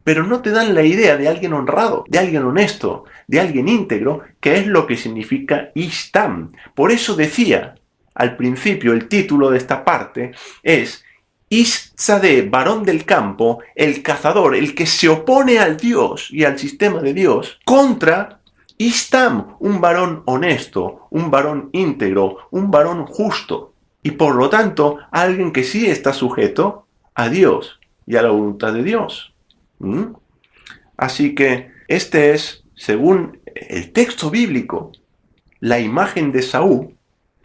pero no te dan la idea de alguien honrado, de alguien honesto, de alguien íntegro, que es lo que significa Ishtam. Por eso decía al principio, el título de esta parte es Ish-Tzadeh, varón del campo, el cazador, el que se opone al Dios y al sistema de Dios, contra Ishtam, un varón honesto, un varón íntegro, un varón justo, y por lo tanto alguien que sí está sujeto a Dios y a la voluntad de Dios. Así que este es, según el texto bíblico, la imagen de Saúl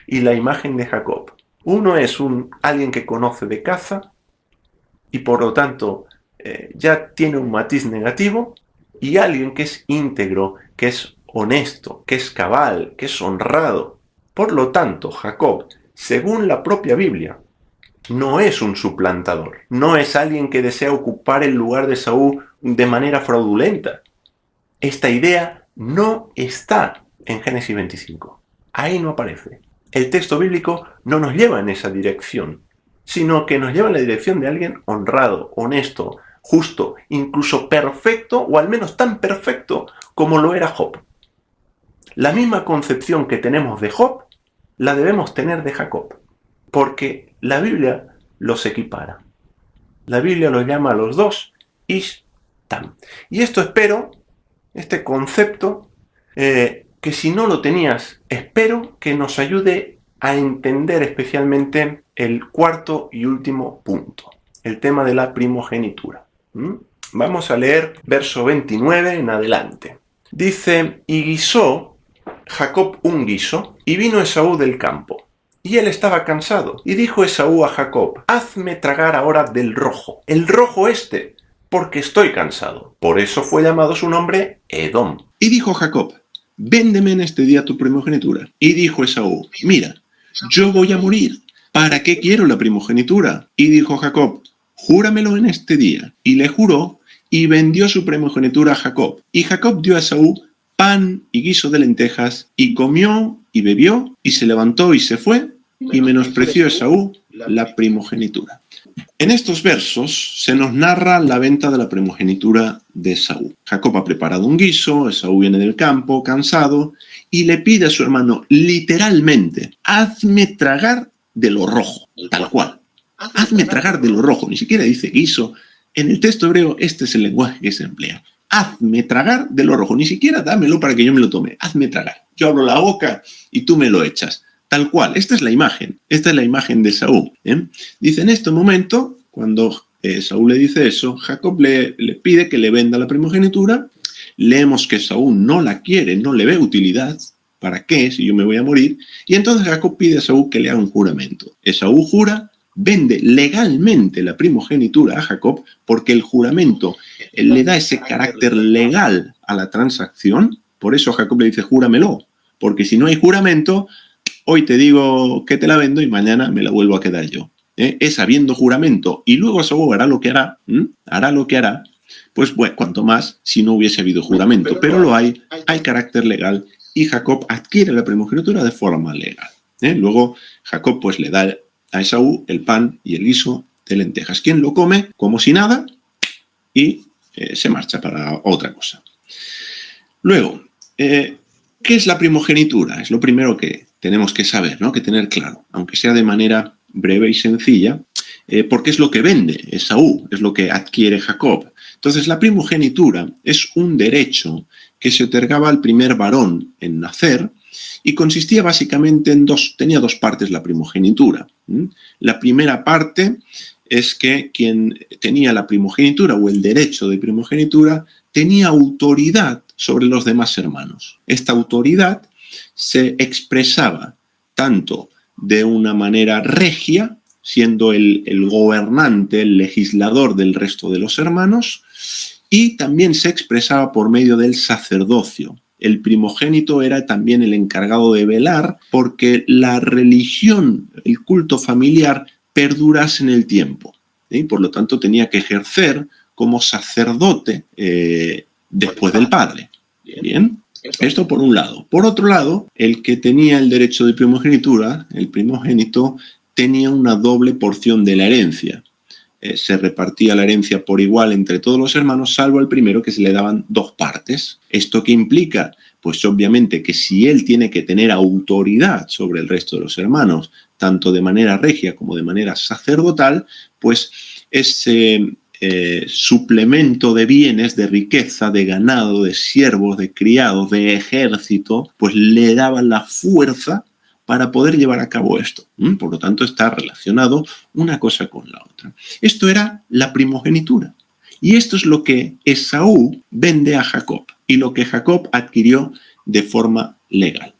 y la imagen de Jacob. Uno es alguien que conoce de caza y por lo tanto ya tiene un matiz negativo, y alguien que es íntegro, que es honesto, que es cabal, que es honrado. Por lo tanto, Jacob, según la propia Biblia, no es un suplantador, no es alguien que desea ocupar el lugar de Saúl de manera fraudulenta. Esta idea no está en Génesis 25. Ahí no aparece. El texto bíblico no nos lleva en esa dirección, sino que nos lleva en la dirección de alguien honrado, honesto, justo, incluso perfecto, o al menos tan perfecto como lo era Job. La misma concepción que tenemos de Job, la debemos tener de Jacob, porque la Biblia los equipara. La Biblia los llama a los dos Ish-Tam. Y esto espero, este concepto, que si no lo tenías, espero que nos ayude a entender especialmente el cuarto y último punto, el tema de la primogenitura. Vamos a leer verso 29 en adelante. Dice: y guisó Jacob un guiso, y vino Esaú del campo, y él estaba cansado. Y dijo Esaú a Jacob: hazme tragar ahora del rojo, el rojo este, porque estoy cansado. Por eso fue llamado su nombre Edom.
Y dijo Jacob: véndeme en este día tu primogenitura. Y dijo Esaú: mira, yo voy a morir. ¿Para qué quiero la primogenitura? Y dijo Jacob: júramelo en este día. Y le juró, y vendió su primogenitura a Jacob. Y Jacob dio a Esaú pan y guiso de lentejas, y comió y bebió, y se levantó y se fue, y menospreció Esaú la primogenitura. En estos versos se nos narra la venta de la primogenitura de Esaú. Jacob ha preparado un guiso, Esaú viene del campo, cansado, y le pide a su hermano literalmente: hazme tragar de lo rojo, tal cual. Hazme tragar de lo rojo, ni siquiera dice guiso. En el texto hebreo este es el lenguaje que se emplea. Hazme tragar de lo rojo, ni siquiera dámelo para que yo me lo tome. Hazme tragar. Yo abro la boca y tú me lo echas. Tal cual, esta es la imagen de Esaú. Dice, en este momento, cuando Esaú le dice eso, Jacob le pide que le venda la primogenitura. Leemos que Esaú no la quiere, no le ve utilidad. ¿Para qué? Si yo me voy a morir. Y entonces Jacob pide a Esaú que le haga un juramento. Esaú jura, vende legalmente la primogenitura a Jacob, porque el juramento le da ese carácter legal a la transacción. Por eso Jacob le dice: júramelo, porque si no hay juramento, hoy te digo que te la vendo y mañana me la vuelvo a quedar yo. Es habiendo juramento, y luego Esaú hará lo que hará, pues bueno, cuanto más si no hubiese habido juramento. Pero lo hay carácter legal, y Jacob adquiere la primogenitura de forma legal. Luego Jacob pues le da a Esaú el pan y el guiso de lentejas, quien lo come como si nada y se marcha para otra cosa. Luego, ¿qué es la primogenitura? Es lo primero que tenemos que saber, ¿no? Que tener claro, aunque sea de manera breve y sencilla, porque es lo que vende Esaú, es lo que adquiere Jacob. Entonces, la primogenitura es un derecho que se otorgaba al primer varón en nacer, y consistía básicamente en tenía dos partes la primogenitura. La primera parte es que quien tenía la primogenitura o el derecho de primogenitura tenía autoridad sobre los demás hermanos. Esta autoridad se expresaba tanto de una manera regia, siendo el gobernante, el legislador del resto de los hermanos, y también se expresaba por medio del sacerdocio. El primogénito era también el encargado de velar porque la religión, el culto familiar, perdurase en el tiempo. Por lo tanto, tenía que ejercer como sacerdote después del padre. Bien, esto por un lado. Por otro lado, el que tenía el derecho de primogenitura, el primogénito, tenía una doble porción de la herencia. Se repartía la herencia por igual entre todos los hermanos, salvo el primero, que se le daban dos partes. ¿Esto qué implica? Pues obviamente que si él tiene que tener autoridad sobre el resto de los hermanos, tanto de manera regia como de manera sacerdotal, pues ese suplemento de bienes, de riqueza, de ganado, de siervos, de criados, de ejército, pues le daban la fuerza para poder llevar a cabo esto. Por lo tanto, está relacionado una cosa con la otra. Esto era la primogenitura. Y esto es lo que Esaú vende a Jacob y lo que Jacob adquirió de forma legal.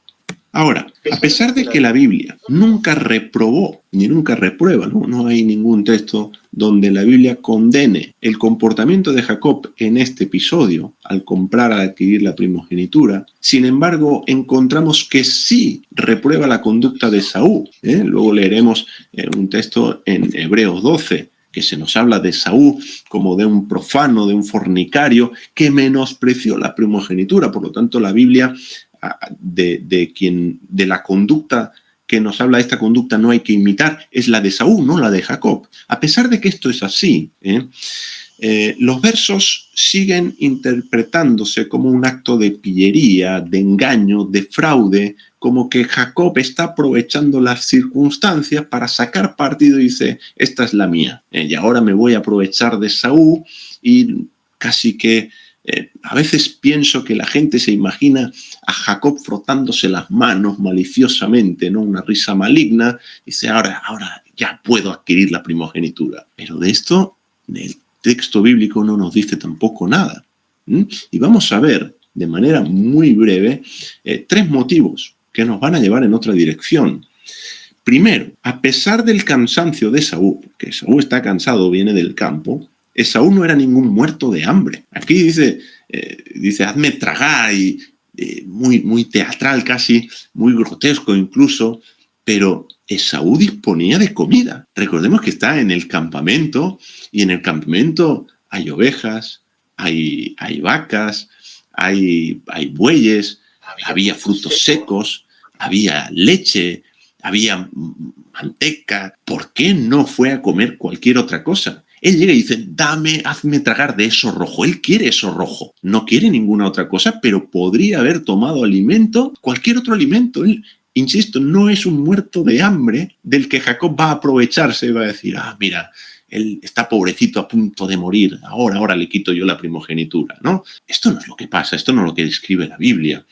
Ahora, a pesar de que la Biblia nunca reprobó, ni nunca reprueba, no hay ningún texto donde la Biblia condene el comportamiento de Jacob en este episodio, al comprar, al adquirir la primogenitura, sin embargo, encontramos que sí reprueba la conducta de Esaú. Luego leeremos un texto en Hebreos 12, que se nos habla de Esaú como de un profano, de un fornicario, que menospreció la primogenitura. Por lo tanto, la Biblia de la conducta que nos habla de esta conducta no hay que imitar, es la de Esaú, no la de Jacob. A pesar de que esto es así, los versos siguen interpretándose como un acto de pillería, de engaño, de fraude, como que Jacob está aprovechando las circunstancias para sacar partido y dice: esta es la mía, y ahora me voy a aprovechar de Esaú. Y casi que a veces pienso que la gente se imagina a Jacob frotándose las manos maliciosamente, ¿no? Una risa maligna, dice: ahora ya puedo adquirir la primogenitura. Pero de esto el texto bíblico no nos dice tampoco nada. Y vamos a ver de manera muy breve tres motivos que nos van a llevar en otra dirección. Primero, a pesar del cansancio de Esaú, que Esaú está cansado, viene del campo, Esaú no era ningún muerto de hambre. Aquí dice hazme tragar, y muy teatral casi, muy grotesco incluso, pero Esaú disponía de comida. Recordemos que está en el campamento, y en el campamento hay ovejas, hay vacas, hay bueyes, había frutos secos, había leche, había manteca. ¿Por qué no fue a comer cualquier otra cosa? Él llega y dice, hazme tragar de eso rojo. Él quiere eso rojo, no quiere ninguna otra cosa, pero podría haber tomado alimento, cualquier otro alimento. Él, insisto, no es un muerto de hambre del que Jacob va a aprovecharse y va a decir, mira, él está pobrecito a punto de morir, ahora le quito yo la primogenitura, ¿no? Esto no es lo que pasa, esto no es lo que describe la Biblia.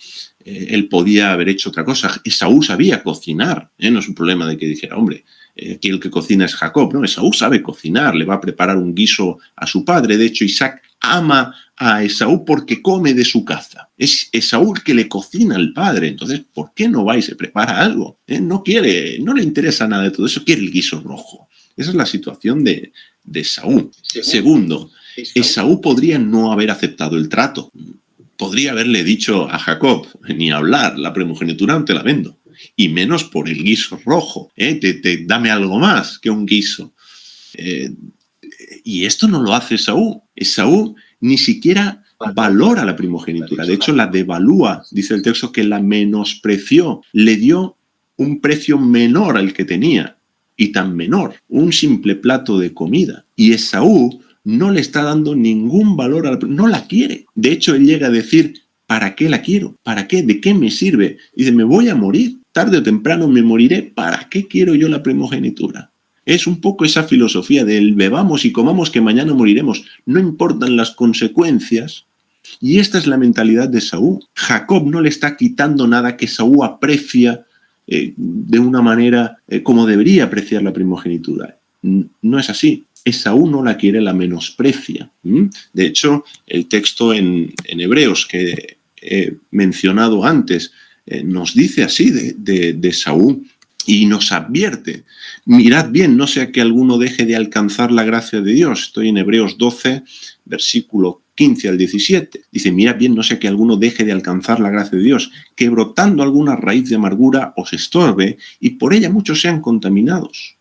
Él podía haber hecho otra cosa. Esaú sabía cocinar, no es un problema de que dijera, hombre, aquí el que cocina es Jacob, ¿no? Esaú sabe cocinar, le va a preparar un guiso a su padre. De hecho, Isaac ama a Esaú porque come de su caza. Es Esaú el que le cocina al padre. Entonces, ¿por qué no va y se prepara algo? No le interesa nada de todo eso, quiere el guiso rojo. Esa es la situación de Esaú. Segundo, Esaú podría no haber aceptado el trato. Podría haberle dicho a Jacob, ni hablar, la primogenitura no te la vendo. Y menos por el guiso rojo. Dame algo más que un guiso. Y esto no lo hace Esaú. Esaú ni siquiera valora la primogenitura. De hecho, la devalúa. Dice el texto que la menospreció. Le dio un precio menor al que tenía. Y tan menor. Un simple plato de comida. Y Esaú no le está dando ningún valor, no la quiere. De hecho, él llega a decir, ¿para qué la quiero? ¿Para qué? ¿De qué me sirve? Dice, me voy a morir. Tarde o temprano me moriré. ¿Para qué quiero yo la primogenitura? Es un poco esa filosofía del bebamos y comamos que mañana moriremos. No importan las consecuencias. Y esta es la mentalidad de Esaú. Jacob no le está quitando nada que Esaú aprecia de una manera como debería apreciar la primogenitura. No es así. Esaú no la quiere, la menosprecia. De hecho, el texto en Hebreos que he mencionado antes nos dice así de Esaú y nos advierte. Mirad bien, no sea que alguno deje de alcanzar la gracia de Dios. Estoy en Hebreos 12, versículo 15 al 17. Dice, mirad bien, no sea que alguno deje de alcanzar la gracia de Dios, que brotando alguna raíz de amargura os estorbe y por ella muchos sean contaminados.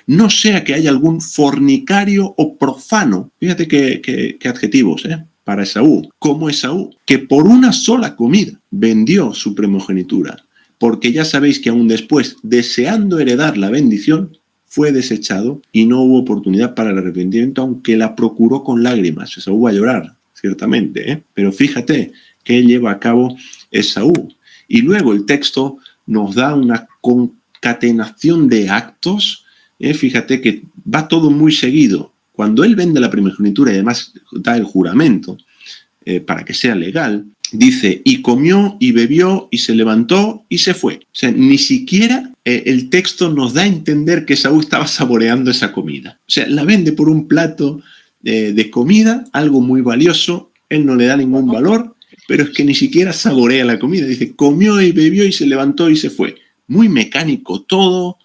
No sea que haya algún fornicario o profano, fíjate qué adjetivos, para Esaú, como Esaú, que por una sola comida vendió su primogenitura, porque ya sabéis que aún después, deseando heredar la bendición, fue desechado y no hubo oportunidad para el arrepentimiento, aunque la procuró con lágrimas. Esaú va a llorar, ciertamente, pero fíjate que lleva a cabo Esaú. Y luego el texto nos da una concatenación de actos. Fíjate que va todo muy seguido. Cuando él vende la primogenitura y además da el juramento para que sea legal, dice, y comió y bebió y se levantó y se fue. O sea, ni siquiera el texto nos da a entender que Esaú estaba saboreando esa comida. O sea, la vende por un plato de comida, algo muy valioso, él no le da ningún valor, pero es que ni siquiera saborea la comida. Dice, comió y bebió y se levantó y se fue. Muy mecánico todo,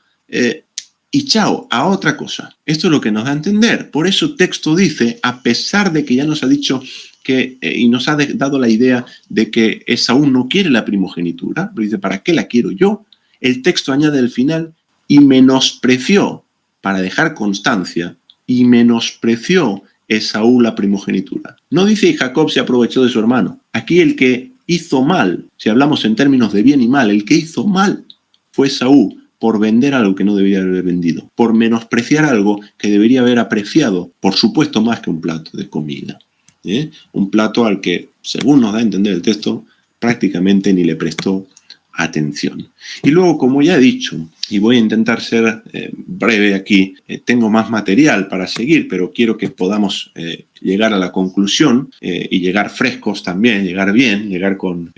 y chao, a otra cosa. Esto es lo que nos da a entender. Por eso el texto dice, a pesar de que ya nos ha dicho que, y nos ha dado la idea de que Esaú no quiere la primogenitura, pero dice, ¿para qué la quiero yo? El texto añade al final, y menospreció, para dejar constancia, y menospreció Esaú la primogenitura. No dice, y Jacob se aprovechó de su hermano. Aquí el que hizo mal, si hablamos en términos de bien y mal, el que hizo mal fue Esaú, por vender algo que no debería haber vendido, por menospreciar algo que debería haber apreciado, por supuesto, más que un plato de comida. Un plato al que, según nos da a entender el texto, prácticamente ni le prestó atención. Y luego, como ya he dicho, y voy a intentar ser breve aquí, tengo más material para seguir, pero quiero que podamos llegar a la conclusión y llegar frescos también, llegar bien, llegar con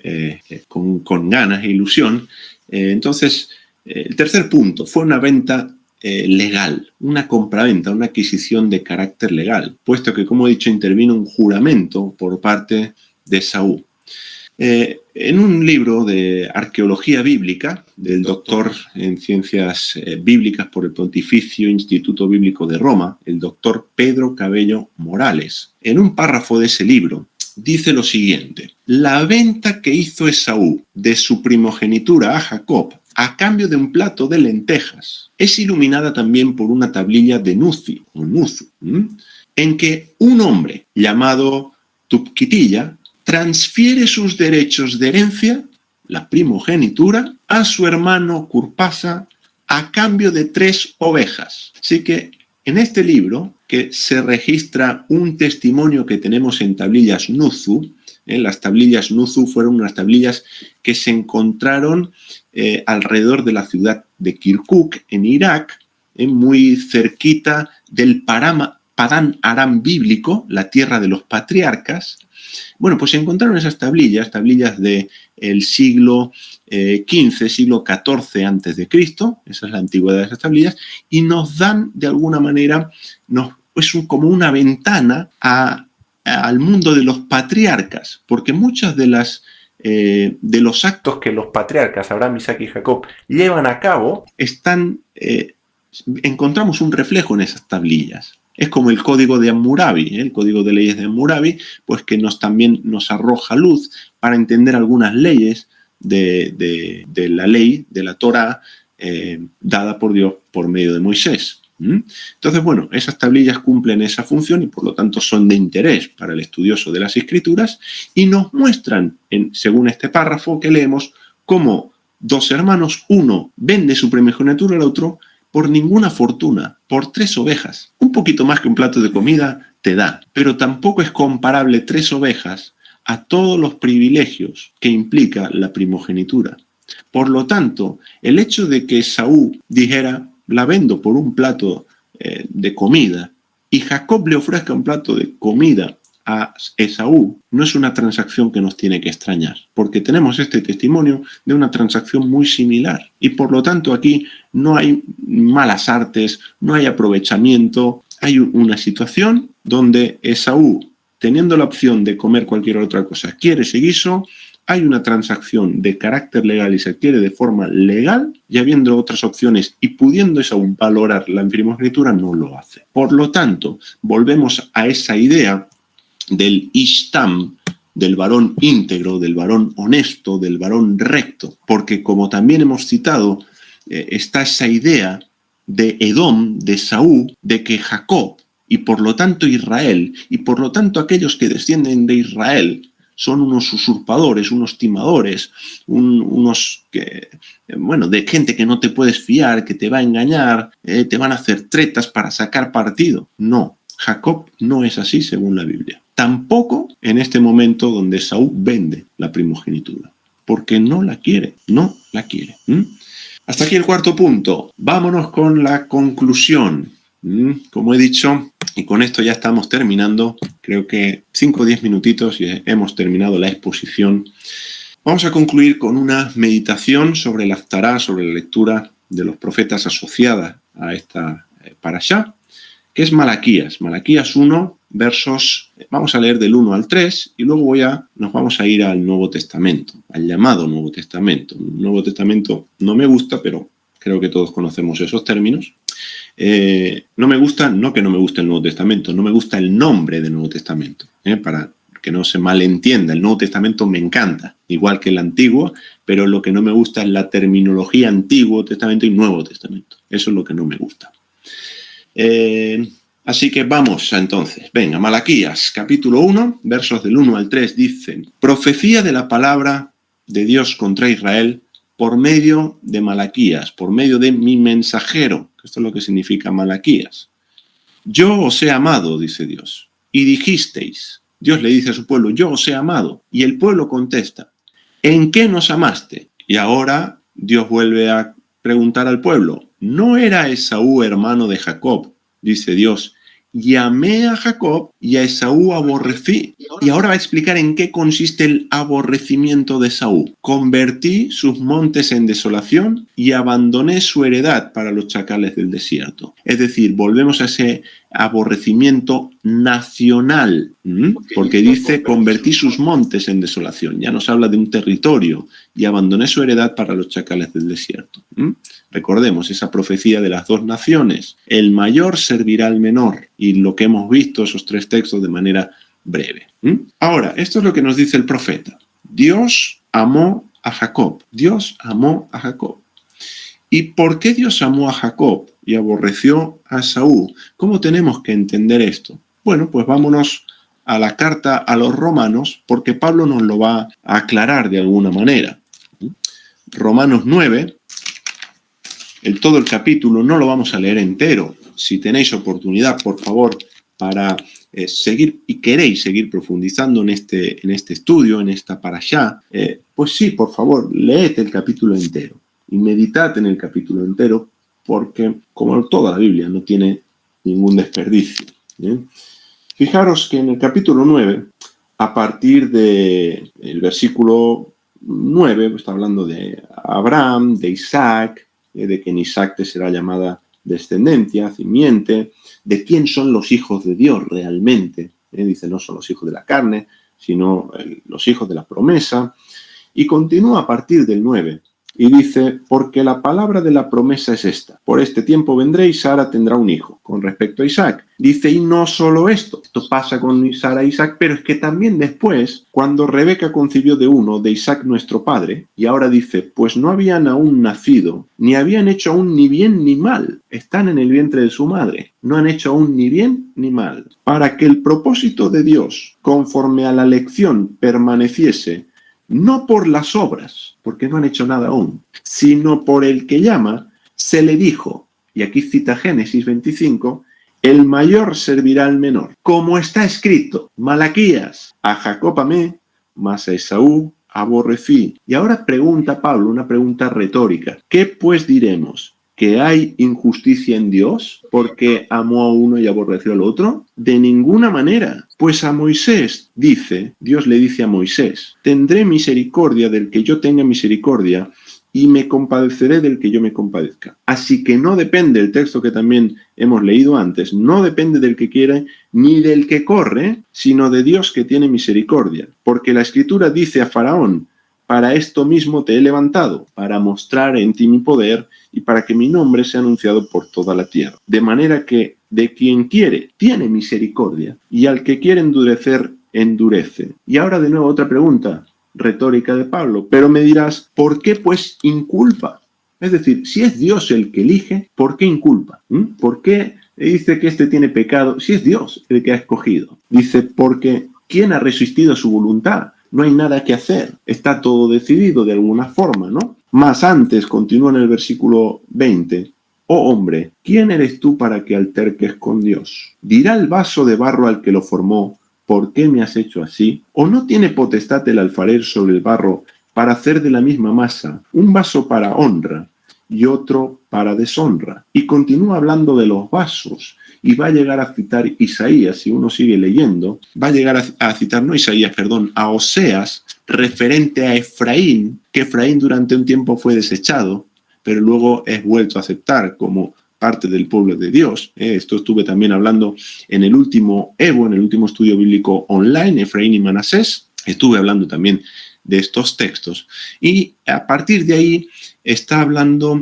ganas e ilusión. Entonces, el tercer punto fue una venta legal, una compraventa, una adquisición de carácter legal, puesto que, como he dicho, intervino un juramento por parte de Esaú. En un libro de arqueología bíblica del doctor en ciencias bíblicas por el Pontificio Instituto Bíblico de Roma, el doctor Pedro Cabello Morales, en un párrafo de ese libro dice lo siguiente: la venta que hizo Esaú de su primogenitura a Jacob a cambio de un plato de lentejas es iluminada también por una tablilla de Nuzi, o Nuzu, en que un hombre llamado Tupquitilla transfiere sus derechos de herencia, la primogenitura, a su hermano Curpasa a cambio de 3 ovejas. Así que en este libro, que se registra un testimonio que tenemos en tablillas Nuzu, las tablillas Nuzu fueron unas tablillas que se encontraron alrededor de la ciudad de Kirkuk, en Irak, muy cerquita del Padán Aram bíblico, la tierra de los patriarcas. Bueno, pues se encontraron esas tablillas del siglo XV, siglo XIV antes de Cristo, esa es la antigüedad de esas tablillas, y nos dan de alguna manera, es como una ventana al mundo de los patriarcas, porque muchas de los actos que los patriarcas, Abraham, Isaac y Jacob, llevan a cabo, encontramos un reflejo en esas tablillas. Es como el código de Hammurabi, el código de leyes de Hammurabi, pues que también nos arroja luz para entender algunas leyes de la ley, de la Torá, dada por Dios por medio de Moisés. Entonces, bueno, esas tablillas cumplen esa función y por lo tanto son de interés para el estudioso de las Escrituras y nos muestran, según este párrafo que leemos, cómo 2 hermanos, uno vende su primogenitura al otro por ninguna fortuna, por 3 ovejas. Un poquito más que un plato de comida te da, pero tampoco es comparable 3 ovejas a todos los privilegios que implica la primogenitura. Por lo tanto, el hecho de que Esaú dijera, la vendo por un plato de comida, y Jacob le ofrezca un plato de comida a Esaú, no es una transacción que nos tiene que extrañar, porque tenemos este testimonio de una transacción muy similar. Y por lo tanto aquí no hay malas artes, no hay aprovechamiento, hay una situación donde Esaú, teniendo la opción de comer cualquier otra cosa, quiere ese guiso, hay una transacción de carácter legal y se adquiere de forma legal, y habiendo otras opciones y pudiendo Esaú valorar la primogenitura, no lo hace. Por lo tanto, volvemos a esa idea del Ishtam, del varón íntegro, del varón honesto, del varón recto, porque como también hemos citado, está esa idea de Edom, de Esaú, de que Jacob y por lo tanto Israel y por lo tanto aquellos que descienden de Israel son unos usurpadores, unos timadores, de gente que no te puedes fiar, que te va a engañar, te van a hacer tretas para sacar partido. No, Jacob no es así según la Biblia. Tampoco en este momento donde Esaú vende la primogenitura, porque no la quiere. Hasta aquí el 4º punto. Vámonos con la conclusión. Como he dicho, y con esto ya estamos terminando, creo que 5 o 10 minutitos y hemos terminado la exposición. Vamos a concluir con una meditación sobre el Haftará, sobre la lectura de los profetas asociada a esta parashá, que es Malaquías. Malaquías 1, versos, vamos a leer del 1 al 3 y luego nos vamos a ir al Nuevo Testamento, al llamado Nuevo Testamento. El Nuevo Testamento no me gusta, pero creo que todos conocemos esos términos. No me gusta, no que no me guste el Nuevo Testamento, no me gusta el nombre del Nuevo Testamento, para que no se malentienda. El Nuevo Testamento me encanta, igual que el Antiguo, pero lo que no me gusta es la terminología Antiguo Testamento y Nuevo Testamento. Eso es lo que no me gusta. Así que vamos entonces. Venga, Malaquías, capítulo 1, versos del 1 al 3 dicen: profecía de la palabra de Dios contra Israel por medio de Malaquías, por medio de mi mensajero. Esto es lo que significa Malaquías. Yo os he amado, dice Dios, y dijisteis. Dios le dice a su pueblo, yo os he amado. Y el pueblo contesta, ¿en qué nos amaste? Y ahora Dios vuelve a preguntar al pueblo, ¿no era Esaú hermano de Jacob? Dice Dios, llamé a Jacob y a Esaú aborrecí. Y ahora va a explicar en qué consiste el aborrecimiento de Esaú. Convertí sus montes en desolación y abandoné su heredad para los chacales del desierto. Es decir, volvemos a aborrecimiento nacional, porque dice convertí sus montes en desolación. Ya nos habla de un territorio y abandoné su heredad para los chacales del desierto. Recordemos esa profecía de las dos naciones. El mayor servirá al menor, y lo que hemos visto, esos tres textos de manera breve. Ahora, esto es lo que nos dice el profeta. Dios amó a Jacob. Dios amó a Jacob. ¿Y por qué Dios amó a Jacob y aborreció a Esaú? ¿Cómo tenemos que entender esto? Bueno, pues vámonos a la carta a los romanos, porque Pablo nos lo va a aclarar de alguna manera. Romanos 9, todo el capítulo, no lo vamos a leer entero. Si tenéis oportunidad, por favor, para seguir y queréis seguir profundizando en este estudio, en esta parashá, pues sí, por favor, leed el capítulo entero y meditad en el capítulo entero, porque, como toda la Biblia, no tiene ningún desperdicio. Fijaros que en el capítulo 9, a partir del versículo 9, está hablando de Abraham, de Isaac, de que en Isaac te será llamada descendencia, simiente, de quién son los hijos de Dios realmente. Dice, no son los hijos de la carne, sino los hijos de la promesa. Y continúa a partir del 9. Y dice, porque la palabra de la promesa es esta. Por este tiempo vendré y Sara tendrá un hijo. Con respecto a Isaac. Dice, y no solo esto. Esto pasa con Sara e Isaac, pero es que también después, cuando Rebeca concibió de uno, de Isaac nuestro padre, y ahora dice, pues no habían aún nacido, ni habían hecho aún ni bien ni mal. Están en el vientre de su madre. No han hecho aún ni bien ni mal. Para que el propósito de Dios, conforme a la elección, permaneciese, no por las obras, porque no han hecho nada aún, sino por el que llama, se le dijo, y aquí cita Génesis 25, el mayor servirá al menor. Como está escrito, Malaquías, a Jacob amé, mas a Esaú aborrecí. Y ahora pregunta Pablo, una pregunta retórica. ¿Qué pues diremos? ¿Que hay injusticia en Dios porque amó a uno y aborreció al otro? De ninguna manera. Pues a Moisés dice, Dios le dice a Moisés, tendré misericordia del que yo tenga misericordia y me compadeceré del que yo me compadezca. Así que no depende, el texto que también hemos leído antes, no depende del que quiere ni del que corre, sino de Dios que tiene misericordia. Porque la Escritura dice a Faraón, para esto mismo te he levantado, para mostrar en ti mi poder y para que mi nombre sea anunciado por toda la tierra. De manera que de quien quiere, tiene misericordia, y al que quiere endurecer, endurece. Y ahora de nuevo otra pregunta retórica de Pablo, pero me dirás, ¿por qué pues inculpa? Es decir, si es Dios el que elige, ¿por qué inculpa? ¿Por qué dice que este tiene pecado? Si es Dios el que ha escogido. Dice, porque ¿quién ha resistido su voluntad? No hay nada que hacer, está todo decidido de alguna forma, ¿no? Más antes, continúa en el versículo 20, oh hombre, ¿quién eres tú para que alterques con Dios? ¿Dirá el vaso de barro al que lo formó, ¿por qué me has hecho así? ¿O no tiene potestad el alfarero sobre el barro para hacer de la misma masa un vaso para honra y otro para deshonra? Y continúa hablando de los vasos. Y va a llegar a citar Isaías, si uno sigue leyendo, va a llegar a citar, no Isaías, perdón, a Oseas, referente a Efraín, que Efraín durante un tiempo fue desechado, pero luego es vuelto a aceptar como parte del pueblo de Dios. Esto estuve también hablando en el último Evo, en el último estudio bíblico online, Efraín y Manasés. Estuve hablando también de estos textos. Y a partir de ahí está hablando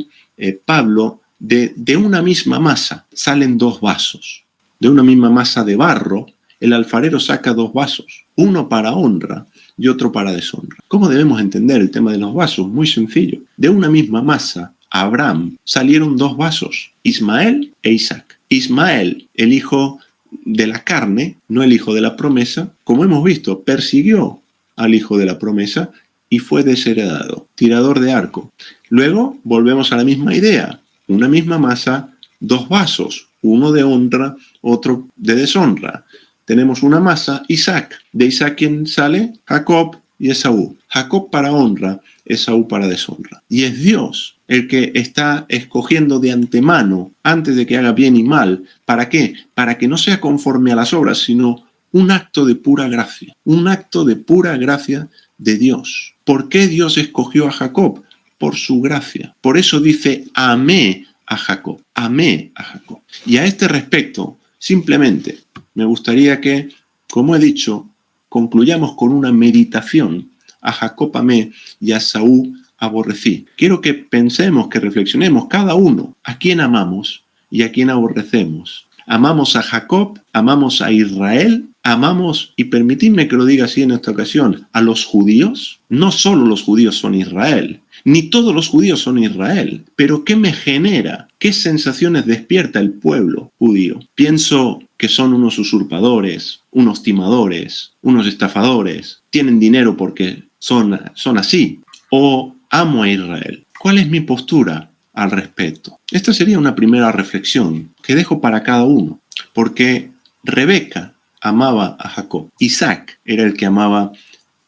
Pablo de una misma masa, salen dos vasos. De una misma masa de barro, el alfarero saca dos vasos, uno para honra y otro para deshonra. ¿Cómo debemos entender el tema de los vasos? Muy sencillo. De una misma masa, Abraham, salieron dos vasos, Ismael e Isaac. Ismael, el hijo de la carne, no el hijo de la promesa, como hemos visto, persiguió al hijo de la promesa y fue desheredado, tirador de arco. Luego volvemos a la misma idea. Una misma masa, dos vasos, uno de honra, otro de deshonra. Tenemos una masa, Isaac. De Isaac, ¿quién sale? Jacob y Esaú. Jacob para honra, Esaú para deshonra. Y es Dios el que está escogiendo de antemano, antes de que haga bien y mal. ¿Para qué? Para que no sea conforme a las obras, sino un acto de pura gracia. Un acto de pura gracia de Dios. ¿Por qué Dios escogió a Jacob? Por su gracia. Por eso dice, amé a Jacob. Amé a Jacob. Y a este respecto, Simplemente me gustaría que, como he dicho, concluyamos con una meditación. A Jacob amé y a Esaú aborrecí. Quiero que pensemos, que reflexionemos cada uno a quién amamos y a quién aborrecemos. Amamos a Jacob, amamos a Israel, amamos, y permitidme que lo diga así en esta ocasión, a los judíos. No solo los judíos son Israel, ni todos los judíos son Israel, pero ¿qué me genera? ¿Qué sensaciones despierta el pueblo judío? Pienso que son unos usurpadores, unos timadores, unos estafadores, tienen dinero porque son así, o amo a Israel. ¿Cuál es mi postura al respecto? Esta sería una primera reflexión que dejo para cada uno, porque Rebeca amaba a Jacob, Isaac era el que amaba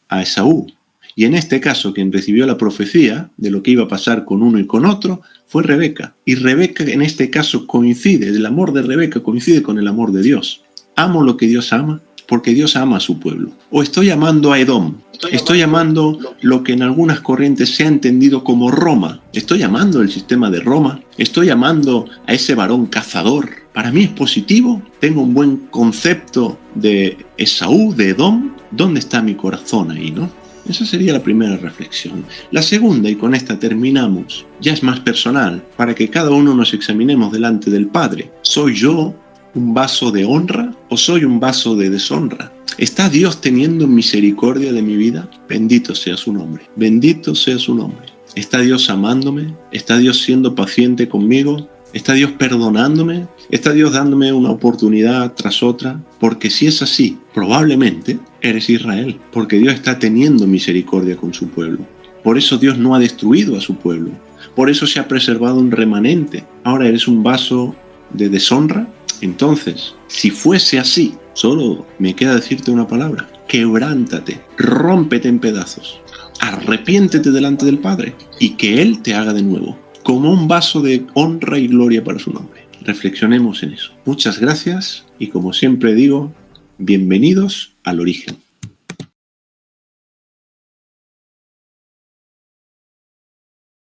a Esaú, y en este caso quien recibió la profecía de lo que iba a pasar con uno y con otro fue Rebeca, y Rebeca en este caso coincide, el amor de Rebeca coincide con el amor de Dios. Amo lo que Dios ama porque Dios ama a su pueblo. O estoy amando a Edom, estoy amando lo que en algunas corrientes se ha entendido como Roma, estoy amando el sistema de Roma, estoy amando a ese varón cazador. Para mí es positivo, tengo un buen concepto de Esaú, de Edom. ¿Dónde está mi corazón ahí, no? Esa sería la primera reflexión. La segunda, y con esta terminamos, ya es más personal, para que cada uno nos examinemos delante del Padre. ¿Soy yo un vaso de honra o soy un vaso de deshonra? ¿Está Dios teniendo misericordia de mi vida? Bendito sea su nombre. Bendito sea su nombre. ¿Está Dios amándome? ¿Está Dios siendo paciente conmigo? ¿Está Dios perdonándome? ¿Está Dios dándome una oportunidad tras otra? Porque si es así, probablemente eres Israel, porque Dios está teniendo misericordia con su pueblo. Por eso Dios no ha destruido a su pueblo. Por eso se ha preservado un remanente. Ahora eres un vaso de deshonra. Entonces, si fuese así, solo me queda decirte una palabra: quebrántate, rómpete en pedazos, arrepiéntete delante del Padre y que Él te haga de nuevo, como un vaso de honra y gloria para su nombre. Reflexionemos en eso. Muchas gracias y, como siempre digo, bienvenidos al origen.